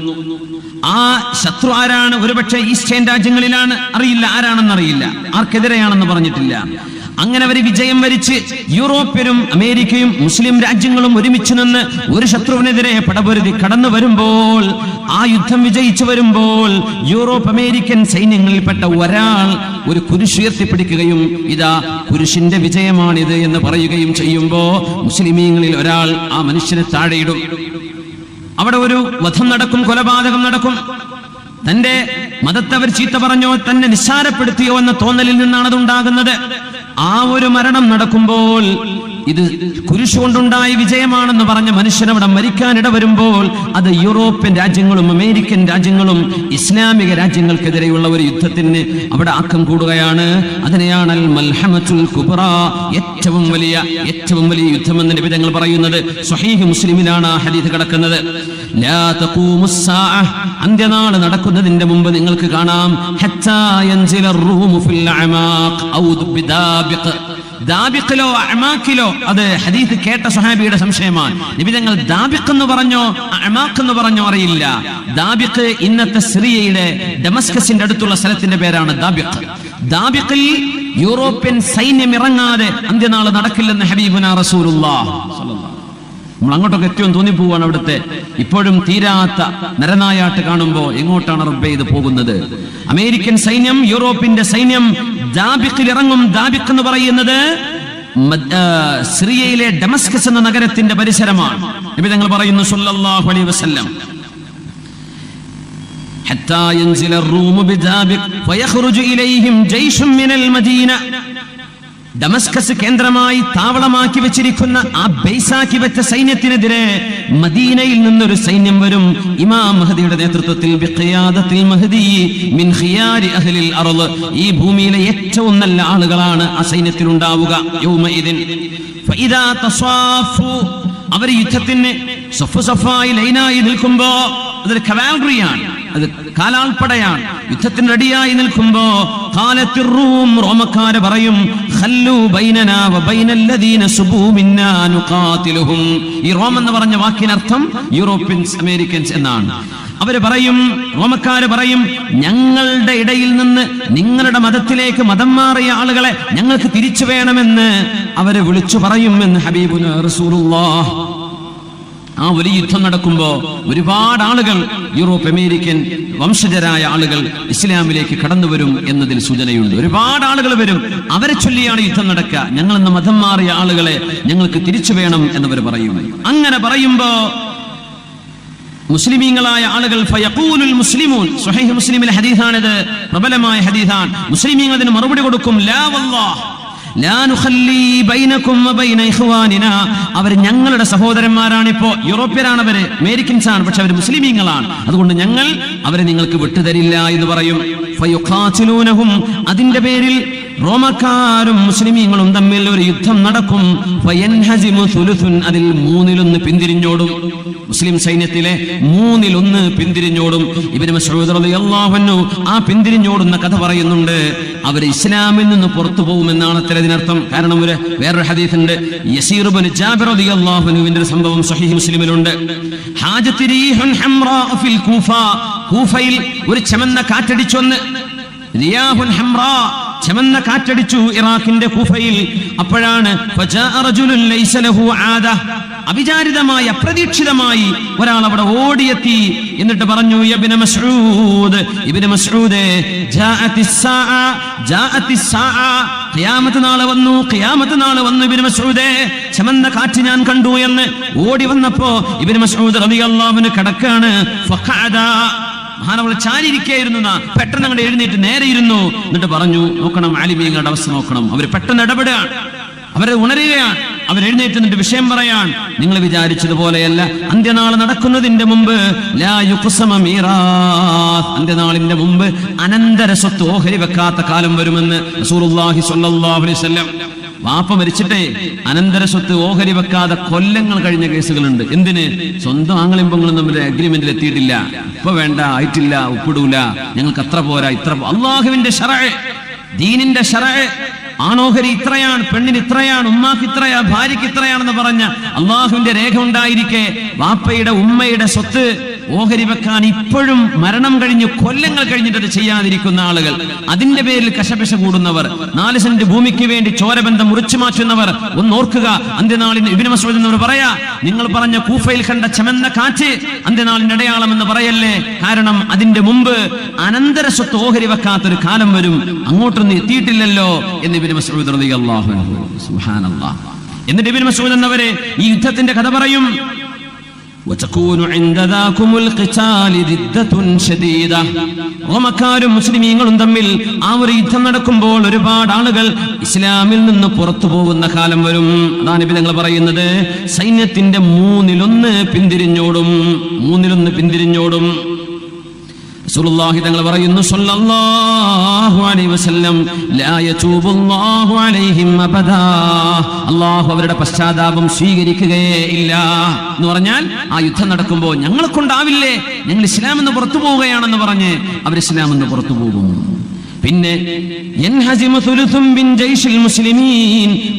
ആ ശത്രു ആരാണ്? ഒരുപക്ഷെ ഈസ്റ്റേൺ രാജ്യങ്ങളിലാണ്, അറിയില്ല, ആരാണെന്നറിയില്ല, ആർക്കെതിരെയാണെന്ന് പറഞ്ഞിട്ടില്ല. അങ്ങനെ അവർ വിജയം വരിച്ച് യൂറോപ്യരും അമേരിക്കയും മുസ്ലിം രാജ്യങ്ങളും ഒരുമിച്ച് നിന്ന് ഒരു ശത്രുവിനെതിരെ പടപൊരുതി കടന്നു വരുമ്പോൾ, ആ യുദ്ധം വിജയിച്ചു വരുമ്പോൾ യൂറോപ്പ് അമേരിക്കൻ സൈന്യങ്ങളിൽപ്പെട്ട ഒരാൾ ഒരു കുരിശ് ഉയർത്തിപ്പിടിക്കുകയും ഇതാ കുരിശിന്റെ വിജയമാണിത് എന്ന് പറയുകയും ചെയ്യുമ്പോ മുസ്ലിമീങ്ങളിൽ ഒരാൾ ആ മനുഷ്യനെ താഴെയിടും. അവിടെ ഒരു വധം നടക്കും, കൊലപാതകം നടക്കും. തന്റെ മതത്തെ അവർ ചീത്ത പറഞ്ഞോ, തന്നെ നിസ്സാരപ്പെടുത്തിയോ എന്ന തോന്നലിൽ നിന്നാണ് അതുണ്ടാകുന്നത്. ആ ഒരു മരണം നടക്കുമ്പോൾ ഇത് കുരിശുകൊണ്ടുണ്ടായ വിജയമാണെന്ന് പറഞ്ഞ മനുഷ്യനവിടെ മരിക്കാനിട വരുമ്പോൾ അത് യൂറോപ്യൻ രാജ്യങ്ങളും അമേരിക്കൻ രാജ്യങ്ങളും ഇസ്ലാമിക രാജ്യങ്ങൾക്കെതിരെയുള്ള ഒരു യുദ്ധത്തിന് അവിടെ ആക്കം കൂടുകയാണ്. അതിനെയാണ് അൽ മൽഹമത്തുൽ കുബ്ര, ഏറ്റവും വലിയ യുദ്ധമെന്ന് നബി തങ്ങൾ പറയുന്നത്. സ്വഹീഹ് മുസ്ലിമിലാണ് ആ ഹദീസ് കിടക്കുന്നത്. ലാ തഖൂമുസ് സാഅ, അന്ത്യനാൾ നടക്കുന്നതിന്റെ മുമ്പ് നിങ്ങൾക്ക് കാണാം ഹത്താ യൻസില റൂമു ഫിൽ അമാഖ് ഔ ബിദാബിഖ്, ദാബിഖിലോ അമാഖിലോ, അത് ഹദീസ് കേട്ട സ്വഹാബിയുടെ സംശയമാണ്. നബി തങ്ങൾ ദാബിഖ് എന്ന് പറഞ്ഞോ അമാഖ് എന്ന് പറഞ്ഞോ അറിയില്ല. ദാബിഖ് ഇന്നത്തെ സിറിയയിലെ ഡമസ്കസിന്റെ അടുത്തുള്ള സ്ഥലത്തിന്റെ പേരാണ് ദാബിഖ്. ദാബിഖിൽ യൂറോപ്യൻ സൈന്യം ഇറങ്ങാതെ അന്ത്യനാൾ നടക്കില്ലെന്ന് ഹബീബുനാ റസൂലുള്ളാഹ് സ്വല്ലല്ലാഹു. നമ്മൾ അങ്ങോട്ടൊക്കെ എത്തിയെന്ന് തോന്നിപ്പോവാണ്. അവിടുത്തെ ഇപ്പോഴും തീരാത്ത നരനായാട്ട് കാണുമ്പോൾ എങ്ങോട്ടാണ് റബ്ബേ ഇത് പോകുന്നത്? അമേരിക്കൻ സൈന്യം, യൂറോപ്പിന്റെ സൈന്യം ദാബിഖിൽ ഇറങ്ങും. ദാബിഖ് എന്ന് പറയുന്നത് സിറിയയിലെ ഡമസ്കസ് എന്ന നഗരത്തിന്റെ പരിസരമാണ്. നബി തങ്ങൾ പറയുന്നു സല്ലല്ലാഹു അലൈഹി വസല്ലം, ഹത്താ യൻസില റൂമു ബിദാബിഖ് ഫയഖ്റുജു ഇലൈഹിം ജയ്ഷുൻ മിനൽ മദീന, ഡമസ്കസ് കേന്ദ്രമായി താവളമാക്കി വെച്ചിരിക്കുന്ന ആ ബേസാക്കി വെച്ച സൈന്യത്തിനെതിരെ മദീനയിൽ നിന്നൊരു സൈന്യം വരും. ഇമാം മഹദിയുടെ നേതൃത്വത്തിൽ ബിഖിയാദത്തിൽ മഹദി മിൻ ഖിയാരി അഹ്ലിൽ അർള്, ഈ ഭൂമിയിലെ ഏറ്റവും നല്ല ആളുകളാണ് ആ സൈന്യത്തിൽ ഉണ്ടാവുക. യൗമഇദിൻ ഫഇദാ തസാഫു, അവർ യുദ്ധത്തിന് സഫായി ലൈനായി നിൽക്കുമ്പോ, അതൊരു കവാൽറിയാണ്, അത് കാലാൾപ്പടയാണ്, യുദ്ധത്തിന് റെഡിയായി നിൽക്കുമ്പോ ഖാലത്തിർ റൂം, റോമക്കാര് പറയും ഖല്ലു ബൈനനാ വബൈനല്ലദീന സുബൂ മിന്നാ നുഖാതിലുഹും. ഈ റോം എന്ന് പറഞ്ഞ വാക്കിനർത്ഥം യൂറോപ്യൻസ്, അമേരിക്കൻസ് എന്നാണ്. അവര് പറയും, റോമക്കാര് പറയും, ഞങ്ങളുടെ ഇടയിൽ നിന്ന് നിങ്ങളുടെ മതത്തിലേക്ക് മതം മാറിയ ആളുകളെ ഞങ്ങൾക്ക് തിരിച്ചു വേണമെന്ന് അവര് വിളിച്ചു പറയുമെന്ന് ഹബീബുനാ റസൂലുള്ളാഹ്. ആ വലിയ യുദ്ധം നടക്കുമ്പോ ഒരുപാട് ആളുകൾ, യൂറോപ്പ് അമേരിക്കൻ വംശജരായ ആളുകൾ ഇസ്ലാമിലേക്ക് കടന്നു വരും എന്നതിൽ സൂചനയുണ്ട്. ഒരുപാട് ആളുകൾ വരും, അവരെ ചൊല്ലിയാണ് യുദ്ധം നടക്കുക. ഞങ്ങൾ എന്ന മതം മാറിയ ആളുകളെ ഞങ്ങൾക്ക് തിരിച്ചു വേണം എന്നവർ പറയും. അങ്ങനെ പറയുമ്പോ മുസ്ലിമീങ്ങളായ ആളുകൾ ഫയഖൂലുൽ മുസ്ലിമൂൻ, സ്വഹീഹ് മുസ്ലിമിലെ ഹദീസാണിത്, പ്രബലമായ ഹദീസാണ്. മുസ്ലിമീങ്ങൾ അതിന് മറുപടി കൊടുക്കും, ലാ വല്ലാഹ് ലാ നുഖല്ലി ബൈനകും വബൈന ഇഖ്വാനിനാ, അവർ ഞങ്ങളുടെ സഹോദരന്മാരാണ്. ഇപ്പോ യൂറോപ്യരാണ്, അവര് അമേരിക്കൻസ് ആണ്, പക്ഷെ അവർ മുസ്ലിമീങ്ങളാണ്, അതുകൊണ്ട് ഞങ്ങൾ അവരെ നിങ്ങൾക്ക് വിട്ടുതരില്ല എന്ന് പറയും. ഫയുഖാതിലൂനഹും, അതിന്റെ പേരിൽ റോമക്കാരും മുസ്ലിമീങ്ങളും തമ്മിൽ ഒരു യുദ്ധം നടക്കും. ഫയൻഹസിമു സുലുസുൻ, അതിൽ 1/3 പിന്തിരിഞ്ഞോടും. മുസ്ലിം സൈന്യത്തിലെ 1/3 പിന്തിരിഞ്ഞോടും. ഇബ്നു മസ്ഊദ് റളിയല്ലാഹു അൻഹു ആ പിന്തിരിഞ്ഞോടുന്ന കഥ പറയുന്നുണ്ട്. അവർ ഇസ്ലാമിൽ നിന്ന് പുറത്തു പോകുമെന്നാണ് അതിനർത്ഥം. കാരണം വേറൊരു ഹദീസ് ഉണ്ട്, യസീർ ഇബ്നു ജാബിർ റളിയല്ലാഹു അൻഹുവിന്റെ സംഭവം സ്വഹീഹ് മുസ്ലിമിലുണ്ട്. ഹാജത്ത് റീഹുൻ ഹംറാ ഫിൽ കൂഫ, കൂഫയിൽ ഒരു ചമന്ന കാറ്റടിച്ചു വന്ന്, റിയാഹുൻ ഹംറാ, ചമന്ന കാറ്റടിച്ചു ഇറാഖിന്റെ കൂഫയിൽ. അപ്പോഴാണ് ഫജാഅ റജുലുൻ ലൈസ ലഹു ആദ, അവിചാരിതമായി അപ്രതീക്ഷിതമായി ഒരാൾ അവിടെ ഓടിയെത്തി. എന്നിട്ട് പറഞ്ഞു, ഇബ്നു മസ്ഊദ് ജാഅത്തിസ് സാഅ, ഖിയാമത്ത് നാൾ വന്നു, ഖിയാമത്ത് നാൾ വന്നു ഇബ്നു മസ്ഊദേ, ചമന്ന കാറ്റ് ഞാൻ കണ്ടു എന്ന് ഓടി വന്നപ്പോ ഇബ്നു മസ്ഊദ് റളിയല്ലാഹു അൻഹു കിടക്കാണ്. ഫഖഅദ, മഹാനവൾ ചാരിയിരിക്കുകയായിരുന്നു. പെട്ടെന്ന് അങ്ങോട്ട് എഴുന്നേറ്റ് നേരെ ഇരുന്നു. എന്നിട്ട് പറഞ്ഞു, നോക്കണം ആലിമീങ്ങളുടെ അവസ്ഥ നോക്കണം, അവർ പെട്ടെന്ന് ഇടപെടുകയാണ്, അവരെ ഉണരുകയാണ്. അവരെഴുന്നേറ്റ് നിന്നിട്ട് വിഷയം പറയാൻ, നിങ്ങൾ വിചാരിച്ചതുപോലെയല്ല, അന്ത്യനാൾ നടക്കുന്നതിന്റെ മുമ്പ് ലാ യുഖ്സമ മീറാത്ത്, അന്ത്യനാളിന്റെ മുമ്പ് അനന്തര സ്വത്ത് ഓഹരി വെക്കാത്ത കാലം വരുമെന്ന് റസൂലുള്ളാഹി സ്വല്ലല്ലാഹു അലൈഹി വസല്ലം. വാപ്പ മരിച്ചിട്ടേ അനന്തര സ്വത്ത് ഓഹരി വെക്കാതെ കൊല്ലങ്ങൾ കഴിഞ്ഞ കേസുകളുണ്ട്. എന്തിന്? സ്വന്തം ആങ്ങളും പെങ്ങളും തമ്മിൽ അഗ്രിമെന്റിൽ എത്തിയിട്ടില്ല, ഇപ്പൊ വേണ്ട, ആയിട്ടില്ല, ഒപ്പിടൂല, ഞങ്ങൾക്ക് അത്ര പോരാ, ഇത്ര. അള്ളാഹുവിന്റെ ശറഅ്, ദീനിന്റെ ശറഅ്, ആണോഹരി ഇത്രയാണ്, പെണ്ണിന് ഇത്രയാണ്, ഉമ്മാക്ക് ഇത്രയാ, ഭാര്യയ്ക്ക് ഇത്രയാണെന്ന് പറഞ്ഞ അള്ളാഹുവിന്റെ രേഖ ഉണ്ടായിരിക്കെ വാപ്പയുടെ ഉമ്മയുടെ സ്വത്ത് ഓഹരി വെക്കാൻ ഇപ്പോഴും മരണം കഴിഞ്ഞ് കൊല്ലങ്ങൾ കഴിഞ്ഞിട്ട് അത് ചെയ്യാതിരിക്കുന്ന ആളുകൾ, അതിന്റെ പേരിൽ കശപശ കൂടുന്നവർ, 4 സെന്റ് ഭൂമിക്ക് വേണ്ടി ചോരബന്ധം മുറിച്ചു മാറ്റുന്നവർ, ഒന്നോർക്കുക, അന്ത്യനാളിന് ഇബ്നു മസ്ഊദ് എന്നവർ പറയാ, നിങ്ങൾ പറഞ്ഞ കൂഫയിൽ കണ്ട ചമന്ന കാറ്റ് അന്ത്യനാളിന്റെ അടയാളം എന്ന് പറയല്ലേ, കാരണം അതിന്റെ മുമ്പ് അനന്തര സ്വത്ത് ഓഹരി വെക്കാത്തൊരു കാലം വരും, അങ്ങോട്ടൊന്നും എത്തിയിട്ടില്ലല്ലോ എന്ന് ഇബ്നു മസ്ഊദ് റളിയല്ലാഹു അൻഹു. സുബ്ഹാനല്ലാഹ്. എന്നിട്ട് ഇബ്നു മസ്ഊദ് എന്നവരെ ഈ യുദ്ധത്തിന്റെ കഥ പറയും. റോമക്കാരും മുസ്ലിമീങ്ങളും തമ്മിൽ ആ ഒരു യുദ്ധം നടക്കുമ്പോൾ ഒരുപാട് ആളുകൾ ഇസ്ലാമിൽ നിന്ന് പുറത്തു പോകുന്ന കാലം വരും. അതാണ് നബി തങ്ങൾ പറയുന്നത്, സൈന്യത്തിന്റെ 1/3 പിന്തിരിഞ്ഞോടും. റസൂലുള്ളാഹി തങ്ങൾ പറയുന്നു സ്വല്ലല്ലാഹു അലൈഹി വസല്ലം, ലാ യതൂബുല്ലാഹു അലൈഹിം അബദാ, അല്ലാഹു അവരുടെ പശ്ചാത്താപം സ്വീകരിക്കുകയേ ഇല്ല എന്ന് പറഞ്ഞാൽ, ആ യുദ്ധം നടക്കുമ്പോൾ ഞങ്ങളെ കൊണ്ടാവില്ലേ, ഞങ്ങൾ ഇസ്ലാം എന്ന് പുറത്തു പോവുകയാണെന്ന് പറഞ്ഞ് അവർ ഇസ്ലാം എന്ന് പുറത്തു പോകും. പിന്നെ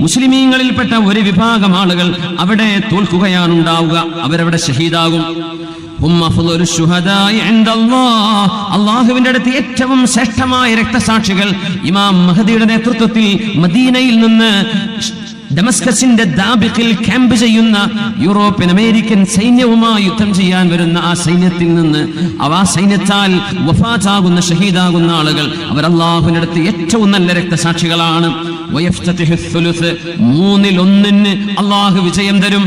മുസ്ലിമീങ്ങളിൽപ്പെട്ട ഒരു വിഭാഗം ആളുകൾ അവിടെ തോൽക്കുകയാണ് ഉണ്ടാവുക, അവരവിടെ ഷഹീദാകും. അള്ളാഹുവിന്റെ അടുത്ത് ഏറ്റവും ശ്രേഷ്ഠമായ രക്തസാക്ഷികൾ ഇമാം മഹദിയുടെ നേതൃത്വത്തിൽ മദീനയിൽ നിന്ന് ഡമസ്കസിന്റെ ദാബിഖിൽ ക്യാമ്പ് ചെയ്യുന്ന യൂറോപ്യൻ അമേരിക്കൻ സൈന്യവുമായി യുദ്ധം ചെയ്യാൻ വരുന്ന ആ സൈന്യത്തിൽ നിന്ന് ആ സൈന്യത്താൽ വഫാത്താകുന്ന ഷഹീദാകുന്ന ആളുകൾ അവർ അള്ളാഹുവിന്റെ അടുത്ത് ഏറ്റവും നല്ല രക്തസാക്ഷികളാണ്. 3/1 അള്ളാഹു വിജയം തരും.